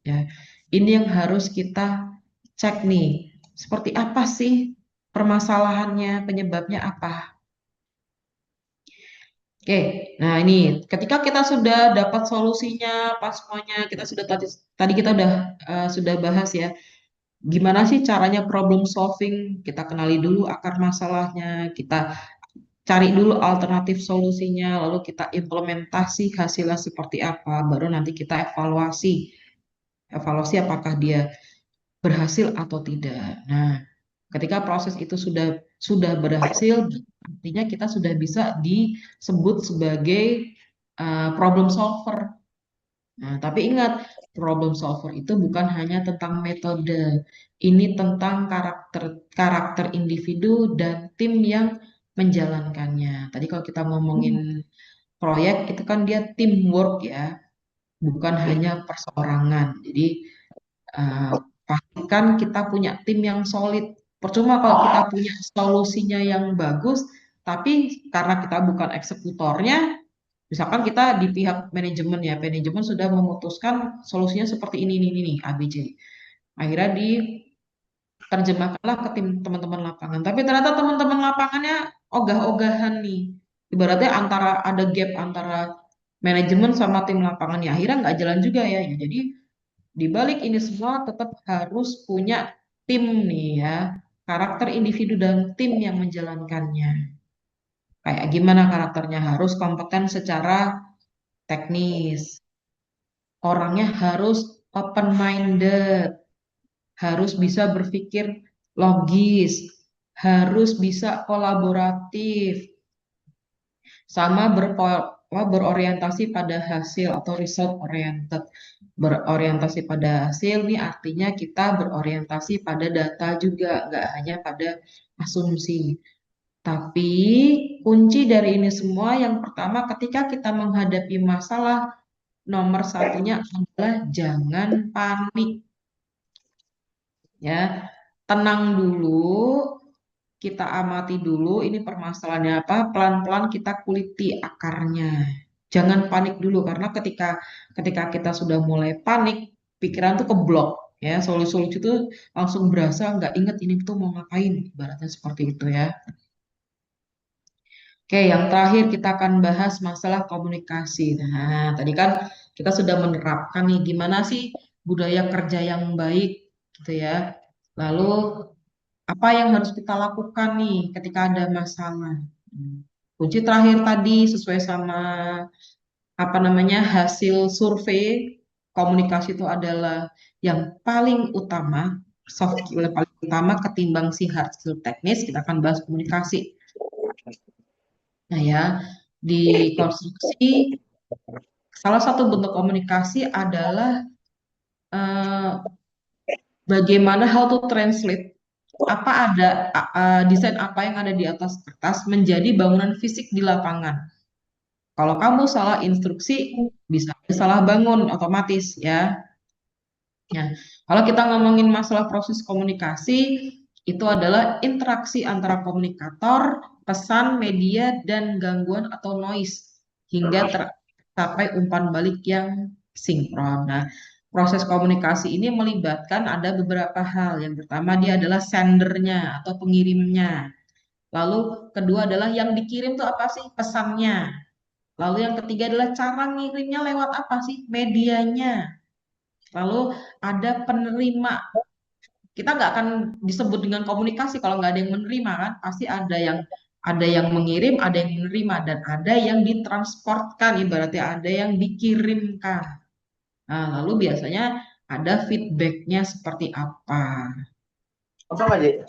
Ya, ini yang harus kita cek nih. Seperti apa sih permasalahannya, penyebabnya apa? Oke, nah ini ketika kita sudah dapat solusinya, pas semuanya, kita sudah tadi kita sudah bahas ya, gimana sih caranya problem solving? Kita kenali dulu akar masalahnya, kita cari dulu alternatif solusinya, lalu kita implementasi hasilnya seperti apa, baru nanti kita evaluasi. Evaluasi apakah dia berhasil atau tidak. Nah, ketika proses itu sudah berhasil, artinya kita sudah bisa disebut sebagai problem solver. Nah, tapi ingat, problem solver itu bukan hanya tentang metode. Ini tentang karakter karakter individu dan tim yang menjalankannya. Tadi kalau kita ngomongin proyek itu kan dia teamwork ya, bukan hanya perseorangan. Jadi Uh, pastikan kita punya tim yang solid. Percuma kalau kita punya solusinya yang bagus, tapi karena kita bukan eksekutornya, misalkan kita di pihak manajemen ya, manajemen sudah memutuskan solusinya seperti ini, A, B, C. Akhirnya diterjemahkanlah ke tim teman-teman lapangan. Tapi ternyata teman-teman lapangannya ogah-ogahan nih. Ibaratnya ada gap antara manajemen sama tim lapangan ya. Akhirnya nggak jalan juga ya. Jadi di balik ini semua tetap harus punya tim nih ya, karakter individu dan tim yang menjalankannya. Kayak gimana karakternya harus kompeten secara teknis, orangnya harus open minded, harus bisa berpikir logis, harus bisa kolaboratif, sama berorientasi pada hasil atau result oriented. Berorientasi pada hasil nih artinya kita berorientasi pada data juga, nggak hanya pada asumsi. Tapi kunci dari ini semua yang pertama ketika kita menghadapi masalah, nomor satunya adalah jangan panik ya. Tenang dulu, kita amati dulu ini permasalahannya apa, pelan-pelan kita kuliti akarnya. Jangan panik dulu karena ketika ketika kita sudah mulai panik, pikiran tuh keblok ya, solusi-solusi itu langsung berasa nggak inget ini tuh mau ngapain, ibaratnya seperti itu ya. Oke, yang terakhir kita akan bahas masalah komunikasi. Nah, tadi kan kita sudah menerapkan nih gimana sih budaya kerja yang baik gitu ya. Lalu apa yang harus kita lakukan nih ketika ada masalah? Hmm. Kunci terakhir tadi sesuai sama apa namanya hasil survei komunikasi itu adalah yang paling utama, soft skill yang paling utama ketimbang si hard skill teknis. Kita akan bahas komunikasi. Nah ya, di konstruksi salah satu bentuk komunikasi adalah eh, bagaimana how to translate. apa ada desain apa yang ada di atas kertas menjadi bangunan fisik di lapangan. Kalau kamu salah instruksi, bisa salah bangun otomatis ya. Ya, kalau kita ngomongin masalah proses komunikasi, itu adalah interaksi antara komunikator, pesan, media, dan gangguan atau noise hingga tercapai umpan balik yang sinkron. Nah, proses komunikasi ini melibatkan ada beberapa hal. Yang pertama dia adalah sendernya atau pengirimnya. Lalu kedua adalah yang dikirim tuh apa sih pesannya. Lalu yang ketiga adalah cara ngirimnya lewat apa sih medianya. Lalu ada penerima. Kita nggak akan disebut dengan komunikasi kalau nggak ada yang menerima kan. Pasti ada yang mengirim, ada yang menerima, dan ada yang ditransportkan. Ibaratnya ada yang dikirimkan. Nah, lalu biasanya ada feedbacknya seperti apa. Kosong aja.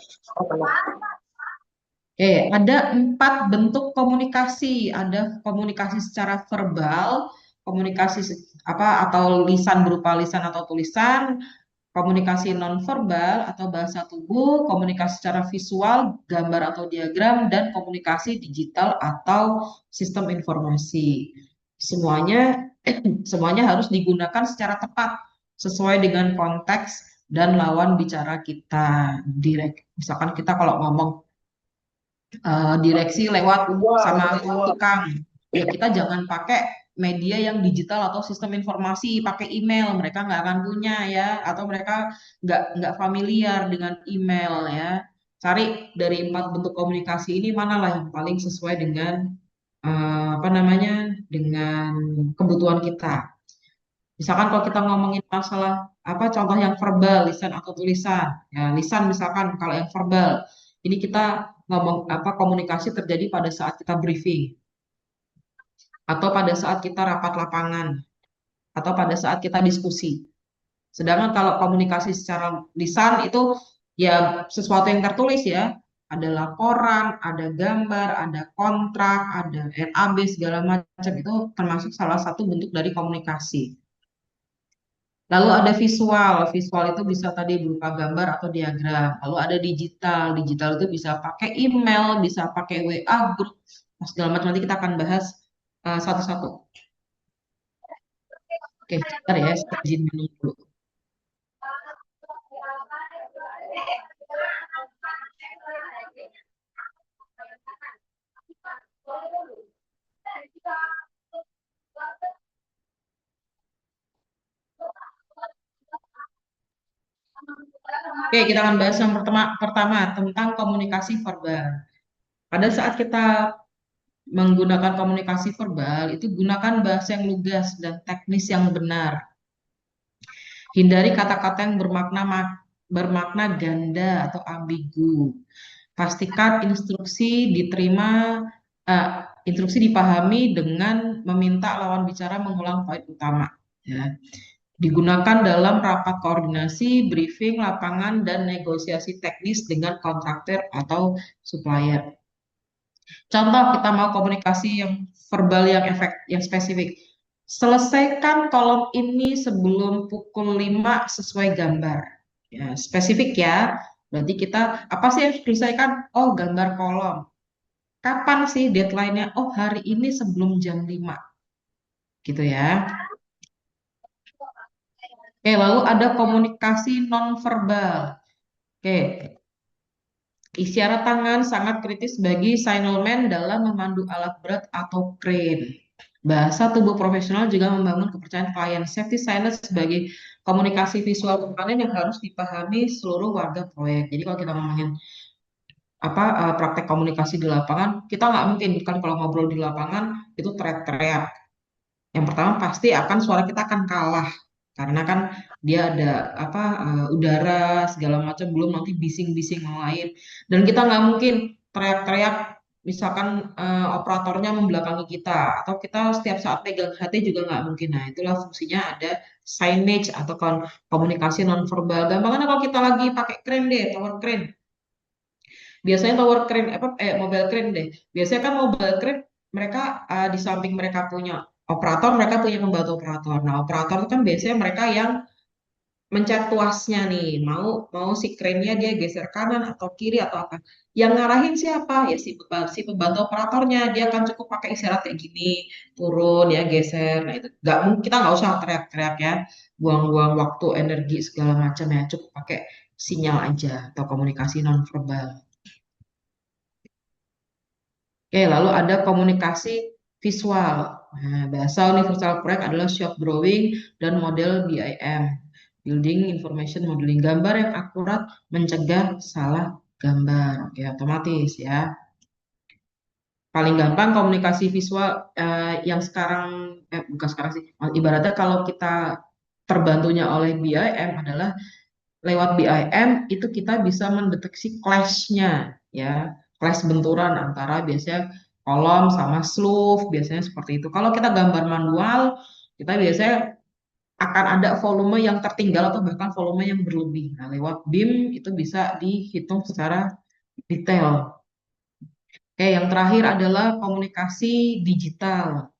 Oke, ada 4 bentuk komunikasi. Ada komunikasi secara verbal, komunikasi apa atau lisan berupa lisan atau tulisan, komunikasi nonverbal atau bahasa tubuh, komunikasi secara visual, gambar atau diagram, dan komunikasi digital atau sistem informasi. Semuanya semuanya harus digunakan secara tepat sesuai dengan konteks dan lawan bicara kita. Direct. Misalkan kita kalau ngomong direksi lewat sama tukang. Ya kita jangan pakai media yang digital atau sistem informasi, pakai email. Mereka nggak akan punya ya, atau mereka nggak familiar dengan email ya. Cari dari 4 bentuk komunikasi ini mana lah yang paling sesuai dengan apa namanya dengan kebutuhan kita. Misalkan kalau kita ngomongin masalah apa contoh yang verbal, lisan atau tulisan. Ya, lisan misalkan kalau yang verbal, ini kita ngomong apa komunikasi terjadi pada saat kita briefing atau pada saat kita rapat lapangan atau pada saat kita diskusi. Sedangkan kalau komunikasi secara lisan itu ya sesuatu yang tertulis ya, ada laporan, ada gambar, ada kontrak, ada RAB segala macam itu termasuk salah satu bentuk dari komunikasi. Lalu ada visual, visual itu bisa tadi berupa gambar atau diagram. Lalu ada digital, digital itu bisa pakai email, bisa pakai WA grup, segala macam. Nanti kita akan bahas satu-satu. Oke, sebentar ya, saya izin minum dulu. Oke, kita akan bahas yang pertama tentang komunikasi verbal. Pada saat kita menggunakan komunikasi verbal, itu gunakan bahasa yang lugas dan teknis yang benar. Hindari kata-kata yang bermakna ganda atau ambigu. Pastikan instruksi dipahami dengan meminta lawan bicara mengulang poin utama. Ya. Digunakan dalam rapat koordinasi, briefing, lapangan, dan negosiasi teknis dengan kontraktor atau supplier. Contoh kita mau komunikasi yang verbal yang spesifik. Selesaikan kolom ini sebelum pukul 5 sesuai gambar. Ya, spesifik ya. Berarti kita apa sih yang harus diselesaikan? Oh, gambar kolom. Kapan sih deadline-nya? Oh, hari ini sebelum jam 5. Gitu ya. Oke, lalu ada komunikasi nonverbal. Oke, isyarat tangan sangat kritis bagi signalman dalam memandu alat berat atau crane. Bahasa tubuh profesional juga membangun kepercayaan klien. Safety signage sebagai komunikasi visual komponen yang harus dipahami seluruh warga proyek. Jadi kalau kita ngomongin apa praktek komunikasi di lapangan, kita nggak mungkin kan kalau ngobrol di lapangan itu teriak-teriak. Yang pertama pasti suara kita akan kalah karena kan dia ada apa udara segala macam belum nanti bising-bising yang lain dan kita nggak mungkin teriak-teriak misalkan operatornya membelakangi kita atau kita setiap saat pegang HT juga nggak mungkin. Nah itulah fungsinya ada signage atau komunikasi nonverbal. Gampangnya kalau kita lagi pakai crane deh, tower crane. Biasanya tower crane mobile crane deh. Biasanya kan mobile crane mereka di samping mereka punya operator, mereka punya pembantu operator. Nah, operator itu kan biasanya mereka yang mencet tuasnya nih, mau mau si kerennya dia geser kanan atau kiri atau apa. Yang ngarahin siapa? Ya si pembantu operatornya. Dia akan cukup pakai isyarat kayak gini, turun ya geser. Nah itu kita nggak usah teriak-teriak ya, buang-buang waktu, energi segala macam ya. Cukup pakai sinyal aja atau komunikasi nonverbal. Oke, lalu ada komunikasi visual. Nah, bahasa universal proyek adalah shop drawing dan model BIM. Building Information Modeling. Gambar yang akurat mencegah salah gambar. Oke, otomatis ya. Paling gampang komunikasi visual yang sekarang, bukan sekarang sih, ibaratnya kalau kita terbantunya oleh BIM adalah lewat BIM itu kita bisa mendeteksi clash-nya ya, clash benturan antara biasanya kolom sama slough, biasanya seperti itu. Kalau kita gambar manual, kita biasanya akan ada volume yang tertinggal atau bahkan volume yang berlebih. Nah, lewat BIM itu bisa dihitung secara detail. Oke, yang terakhir adalah komunikasi digital.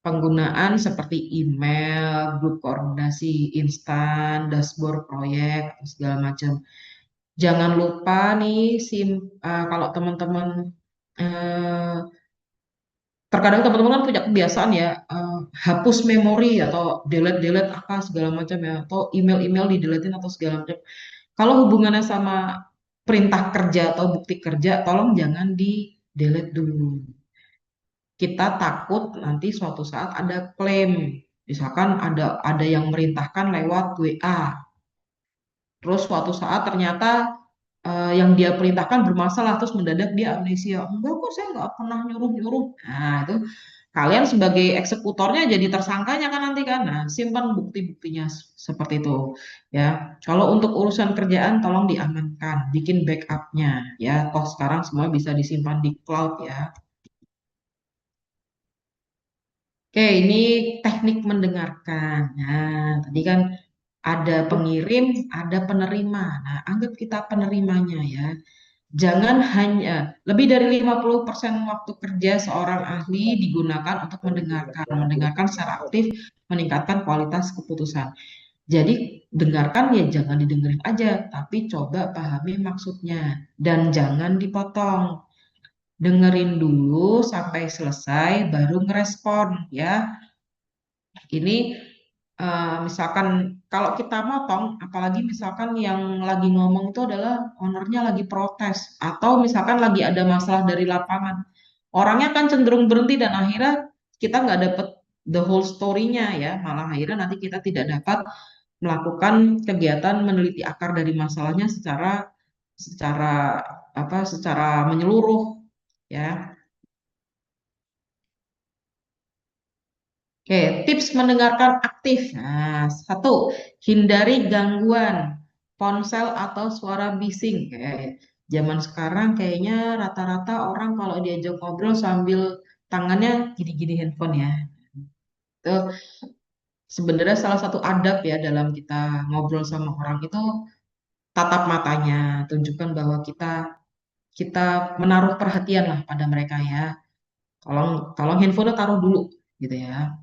Penggunaan seperti email, grup koordinasi instan, dashboard proyek, atau segala macam. Jangan lupa nih, kalau teman-teman eh, terkadang teman-teman kan punya kebiasaan ya, hapus memori atau delete apa segala macam ya, atau email-email di deletein atau segala macam. Kalau hubungannya sama perintah kerja atau bukti kerja, tolong jangan di delete dulu. Kita takut nanti suatu saat ada klaim, misalkan ada yang merintahkan lewat WA, terus suatu saat ternyata yang dia perintahkan bermasalah, terus mendadak dia amnesia, enggak kok saya nggak pernah nyuruh-nyuruh. Nah itu kalian sebagai eksekutornya jadi tersangkanya kan nanti kan. Nah, simpan bukti-buktinya seperti itu ya. Kalau untuk urusan kerjaan tolong diamankan, bikin backupnya ya. Toh sekarang semua bisa disimpan di cloud ya. Oke, ini teknik mendengarkan. Nah, tadi kan ada pengirim, ada penerima. Nah, anggap kita penerimanya ya. Jangan hanya lebih dari 50% waktu kerja seorang ahli digunakan untuk mendengarkan. Mendengarkan secara aktif meningkatkan kualitas keputusan. Jadi, dengarkan ya jangan didengerin aja, tapi coba pahami maksudnya dan jangan dipotong. Dengerin dulu sampai selesai baru ngerespon ya. Ini misalkan kalau kita motong, apalagi misalkan yang lagi ngomong itu adalah ownernya lagi protes, atau misalkan lagi ada masalah dari lapangan, orangnya kan cenderung berhenti dan akhirnya kita nggak dapet the whole story-nya ya, malah akhirnya nanti kita tidak dapat melakukan kegiatan meneliti akar dari masalahnya secara secara secara menyeluruh ya. Oke, tips mendengarkan aktif. Nah, satu, hindari gangguan ponsel atau suara bising. Zaman sekarang kayaknya rata-rata orang kalau diajak ngobrol sambil tangannya gini-gini handphone ya. Itu sebenarnya salah satu adab ya dalam kita ngobrol sama orang itu tatap matanya, tunjukkan bahwa kita kita menaruh perhatian lah pada mereka ya. Tolong tolong handphone taruh dulu gitu ya.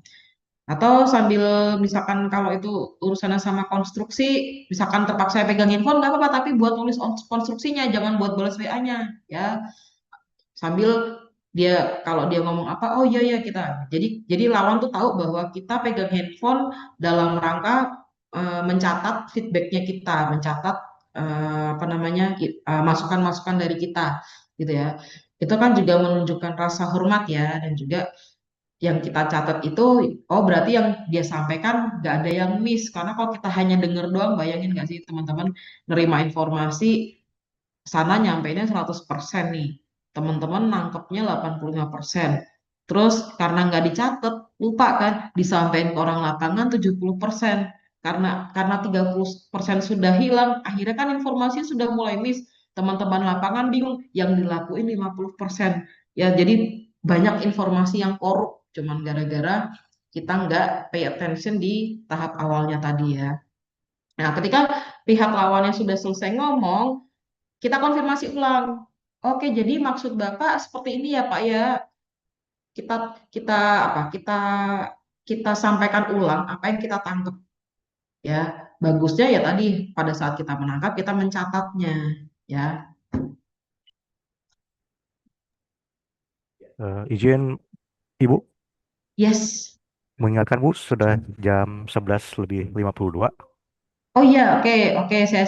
Atau sambil misalkan kalau itu urusannya sama konstruksi, misalkan terpaksa pegang handphone nggak apa-apa, tapi buat tulis konstruksinya, jangan buat balas WA-nya, ya. Sambil kalau dia ngomong apa, oh iya iya kita. Jadi lawan tuh tahu bahwa kita pegang handphone dalam rangka mencatat feedbacknya kita, mencatat apa namanya masukan-masukan dari kita, gitu ya. Itu kan juga menunjukkan rasa hormat ya, dan juga yang kita catat itu, oh berarti yang dia sampaikan nggak ada yang miss. Karena kalau kita hanya denger doang, bayangin nggak sih teman-teman nerima informasi, sana nyampeinnya 100% nih. Teman-teman nangkepnya 85%. Terus karena nggak dicatat, lupa kan, disampaikan ke orang lapangan 70%. Karena 30% sudah hilang, akhirnya kan informasi sudah mulai miss. Teman-teman lapangan bingung, yang dilakuin 50%. Ya, jadi banyak informasi yang korup, cuman gara-gara kita nggak pay attention di tahap awalnya tadi ya. Nah, ketika pihak lawannya sudah selesai ngomong, kita konfirmasi ulang. Oke, jadi maksud Bapak seperti ini ya Pak ya. Kita kita apa? Kita sampaikan ulang apa yang kita tangkap ya. bagusnya ya tadi pada saat kita menangkap kita mencatatnya, ya. Izin Ibu Yes. mengingatkan Bu sudah jam 11:52. Oh iya, oke, oke, saya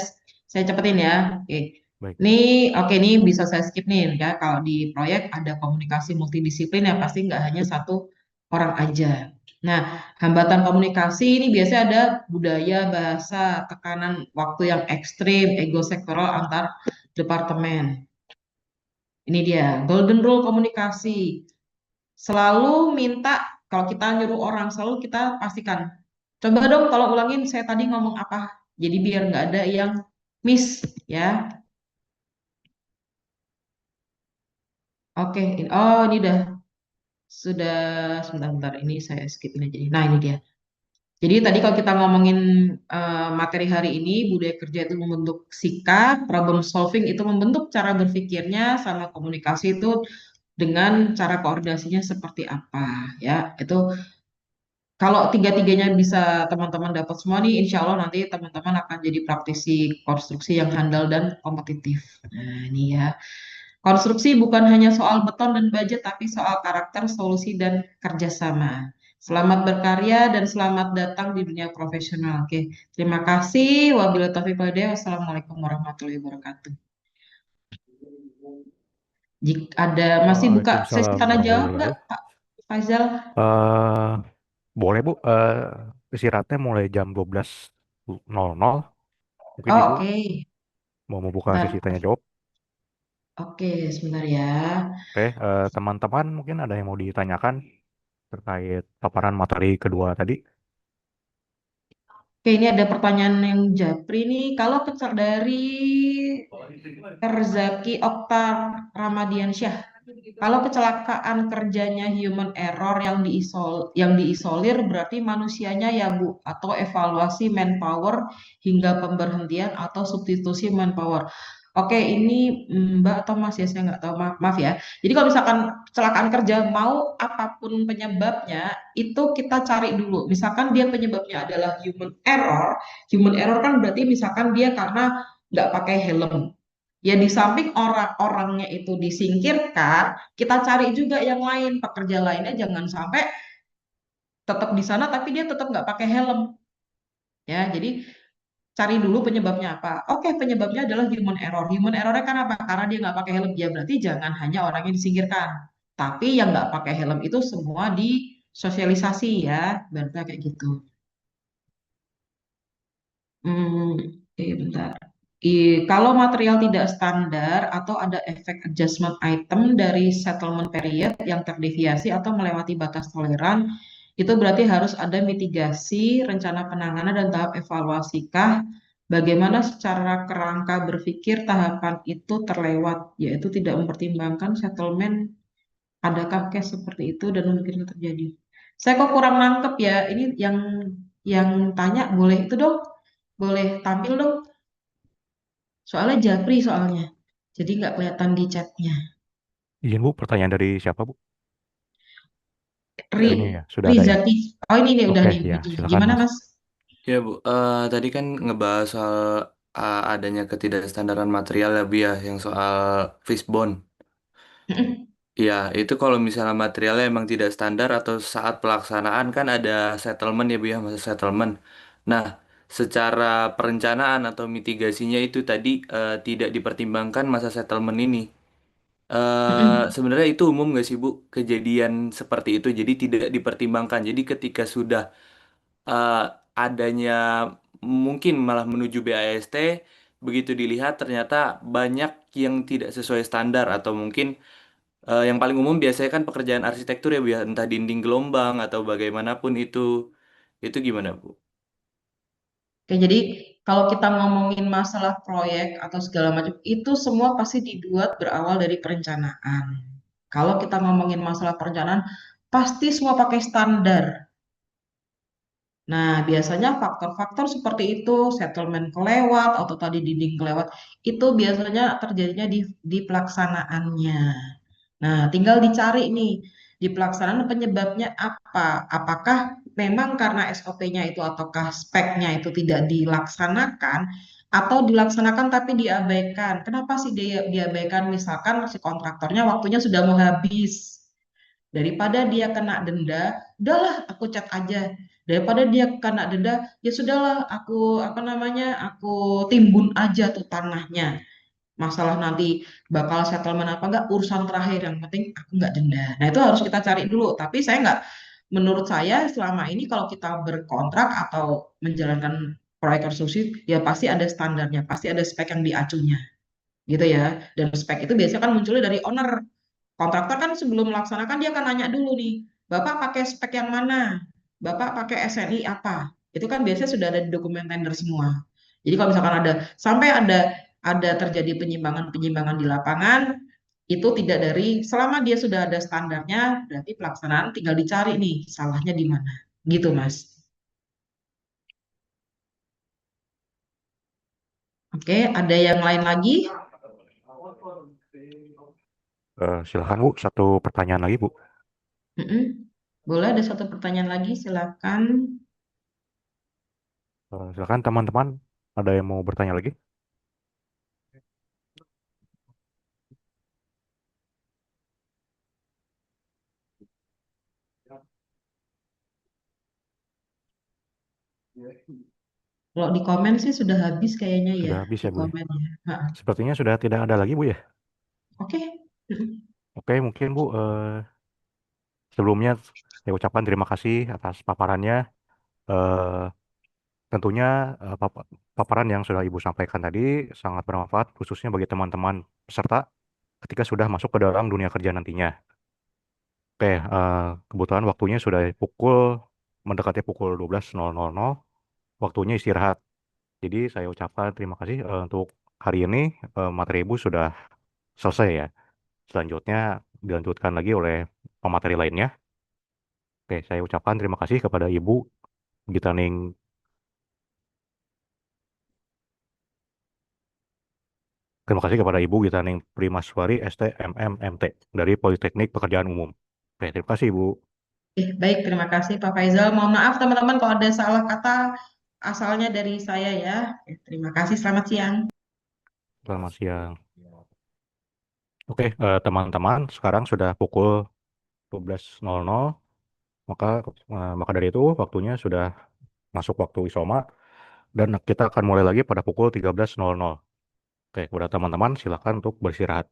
cepetin ya. Oke. Baik. Ini oke, ini bisa saya skip nih ya. Kalau di proyek ada komunikasi multidisiplin ya pasti nggak hanya satu orang aja. Nah, hambatan komunikasi ini biasanya ada budaya, bahasa, tekanan waktu yang ekstrim, ego sektoral antar departemen. Ini dia, golden rule komunikasi. Selalu minta kalau kita nyuruh orang, selalu kita pastikan. Coba dong tolong ulangin saya tadi ngomong apa. Jadi biar nggak ada yang miss ya. Oke, oh ini sudah sebentar-bentar ini saya skip ini jadi. Nah ini dia. Jadi tadi kalau kita ngomongin materi hari ini, budaya kerja itu membentuk sikap, problem solving itu membentuk cara berpikirnya, sama komunikasi itu dengan cara koordinasinya seperti apa ya. Itu kalau tiga-tiganya bisa teman-teman dapat semua nih, insya Allah nanti teman-teman akan jadi praktisi konstruksi yang handal dan kompetitif. Nah, ini ya. Konstruksi bukan hanya soal beton dan budget, tapi soal karakter, solusi, dan kerjasama. Selamat berkarya dan selamat datang di dunia profesional. Oke, terima kasih. Wabillahi taufiq wal hidayah. Wassalamualaikum warahmatullahi wabarakatuh. Jika ada masih buka sesi Waalaikumsalam tanya jawab warahmatullahi nggak, wabarakatuh. Pak Faizal? Eh, Boleh Bu, istirahatnya mulai jam 12:00. Mungkin Oh, Ibu oke. mau membuka sesi Bentar. tanya jawab. Oke, sebentar ya. Oke, teman-teman mungkin ada yang mau ditanyakan terkait paparan materi kedua tadi. Oke, ini ada pertanyaan yang Japri nih. Kalau dari Erzaki Oktar Ramadiansyah, kalau kecelakaan kerjanya human error yang diisolir berarti manusianya ya Bu, atau evaluasi manpower hingga pemberhentian atau substitusi manpower. Oke, ini Mbak atau Mas ya, saya nggak tahu, maaf ya. Jadi kalau misalkan kecelakaan kerja, mau apapun penyebabnya, itu kita cari dulu. Misalkan dia penyebabnya adalah human error kan berarti misalkan dia karena nggak pakai helm. Ya di samping orang-orangnya itu disingkirkan, kita cari juga yang lain, pekerja lainnya jangan sampai tetap di sana tapi dia tetap nggak pakai helm. Ya, jadi cari dulu penyebabnya apa. Oke, penyebabnya adalah human error. Human errornya kan apa? Karena dia nggak pakai helm. Ya berarti jangan hanya orang yang disingkirkan. Tapi yang nggak pakai helm itu semua disosialisasi ya. Berarti kayak gitu. Bentar. Kalau material tidak standar atau ada efek adjustment item dari settlement period yang terdeviasi atau melewati batas toleran, itu berarti harus ada mitigasi, rencana penanganan, dan tahap evaluasi kah? Bagaimana secara kerangka berpikir tahapan itu terlewat, yaitu tidak mempertimbangkan settlement, adakah case seperti itu dan mungkin terjadi. Saya kok kurang nangkep ya, ini yang tanya boleh itu dong, boleh tampil dong. Soalnya Japri soalnya. Jadi nggak kelihatan di chatnya. Izin Bu, pertanyaan dari siapa Bu? Ri, Ini ya, sudah ada ya. Rizaki. Oh ini nih udah Oke, nih ya, mic-nya. silakan Gimana Mas. Mas? Ya Bu, tadi kan ngebahas soal adanya ketidakstandaran material ya Bu ya, yang soal fishbone. Ya, itu kalau misalnya materialnya emang tidak standar atau saat pelaksanaan kan ada settlement ya Bu ya, masa settlement. Nah, secara perencanaan atau mitigasinya itu tadi tidak dipertimbangkan masa settlement ini. Sebenarnya itu umum nggak sih Bu, kejadian seperti itu, jadi tidak dipertimbangkan. Jadi ketika sudah eh, adanya mungkin malah menuju BAST, begitu dilihat ternyata banyak yang tidak sesuai standar atau mungkin yang paling umum biasanya kan pekerjaan arsitektur ya Bu ya, entah dinding gelombang atau bagaimanapun itu gimana Bu? Oke, jadi kalau kita ngomongin masalah proyek atau segala macam, itu semua pasti dibuat berawal dari perencanaan. Kalau kita ngomongin masalah perencanaan, pasti semua pakai standar. Nah, biasanya faktor-faktor seperti itu, settlement kelewat atau tadi dinding kelewat, itu biasanya terjadinya di pelaksanaannya. Nah, tinggal dicari nih, di pelaksanaan penyebabnya apa? Apakah memang karena SOP-nya itu ataukah speknya itu tidak dilaksanakan atau dilaksanakan tapi diabaikan. Kenapa sih dia diabaikan? Misalkan si kontraktornya waktunya sudah mau habis. Daripada dia kena denda, udahlah aku cat aja. Daripada dia kena denda, ya sudahlah aku apa namanya? Aku timbun aja tuh tanahnya. Masalah nanti bakal settlement apa enggak urusan terakhir, yang penting aku nggak denda. Nah itu harus kita cari dulu. Tapi saya nggak, menurut saya selama ini kalau kita berkontrak atau menjalankan proyek konstruksi ya pasti ada standarnya, pasti ada spek yang diacunya gitu ya. Dan spek itu biasanya kan munculnya dari owner. Kontraktor kan sebelum melaksanakan dia akan nanya dulu nih, Bapak pakai spek yang mana? Bapak pakai SNI apa? Itu kan biasanya sudah ada di dokumen tender semua. Jadi kalau misalkan ada sampai ada terjadi penyimpangan-penyimpangan di lapangan, itu tidak dari selama dia sudah ada standarnya, berarti pelaksanaan tinggal dicari nih salahnya di mana. Gitu, Mas. Oke, ada yang lain lagi? Silakan Bu, satu pertanyaan lagi Bu. Mm-mm. Boleh ada satu pertanyaan lagi, silakan. Silakan teman-teman, ada yang mau bertanya lagi? Kalau di komen sih sudah habis kayaknya ya, Sudah habis di ya Bu ya? komen ya. Ha, Sepertinya sudah tidak ada lagi Bu ya? oke. Mm-mm. Oke, mungkin Bu, sebelumnya saya ucapkan terima kasih atas paparannya. Eh, Tentunya paparan yang sudah Ibu sampaikan tadi sangat bermanfaat, khususnya bagi teman-teman peserta ketika sudah masuk ke dalam dunia kerja nantinya. Oke, kebetulan waktunya sudah mendekati pukul 12.00, waktunya istirahat. Jadi saya ucapkan terima kasih untuk hari ini, materi Ibu sudah selesai ya. Selanjutnya dilanjutkan lagi oleh pemateri lainnya. Oke, saya ucapkan terima kasih kepada Ibu Gitaning. Terima kasih kepada Ibu Gitaning Primaswari STMMMT dari Politeknik Pekerjaan Umum. Oke, terima kasih Ibu. Baik, terima kasih Pak Faizal. Mohon maaf teman-teman kalau ada salah kata asalnya dari saya ya. Terima kasih, selamat siang. Selamat siang. Oke, teman-teman, sekarang sudah pukul 12.00, maka dari itu waktunya sudah masuk waktu isoma dan kita akan mulai lagi pada pukul 13.00. Oke, kepada teman-teman silakan untuk beristirahat.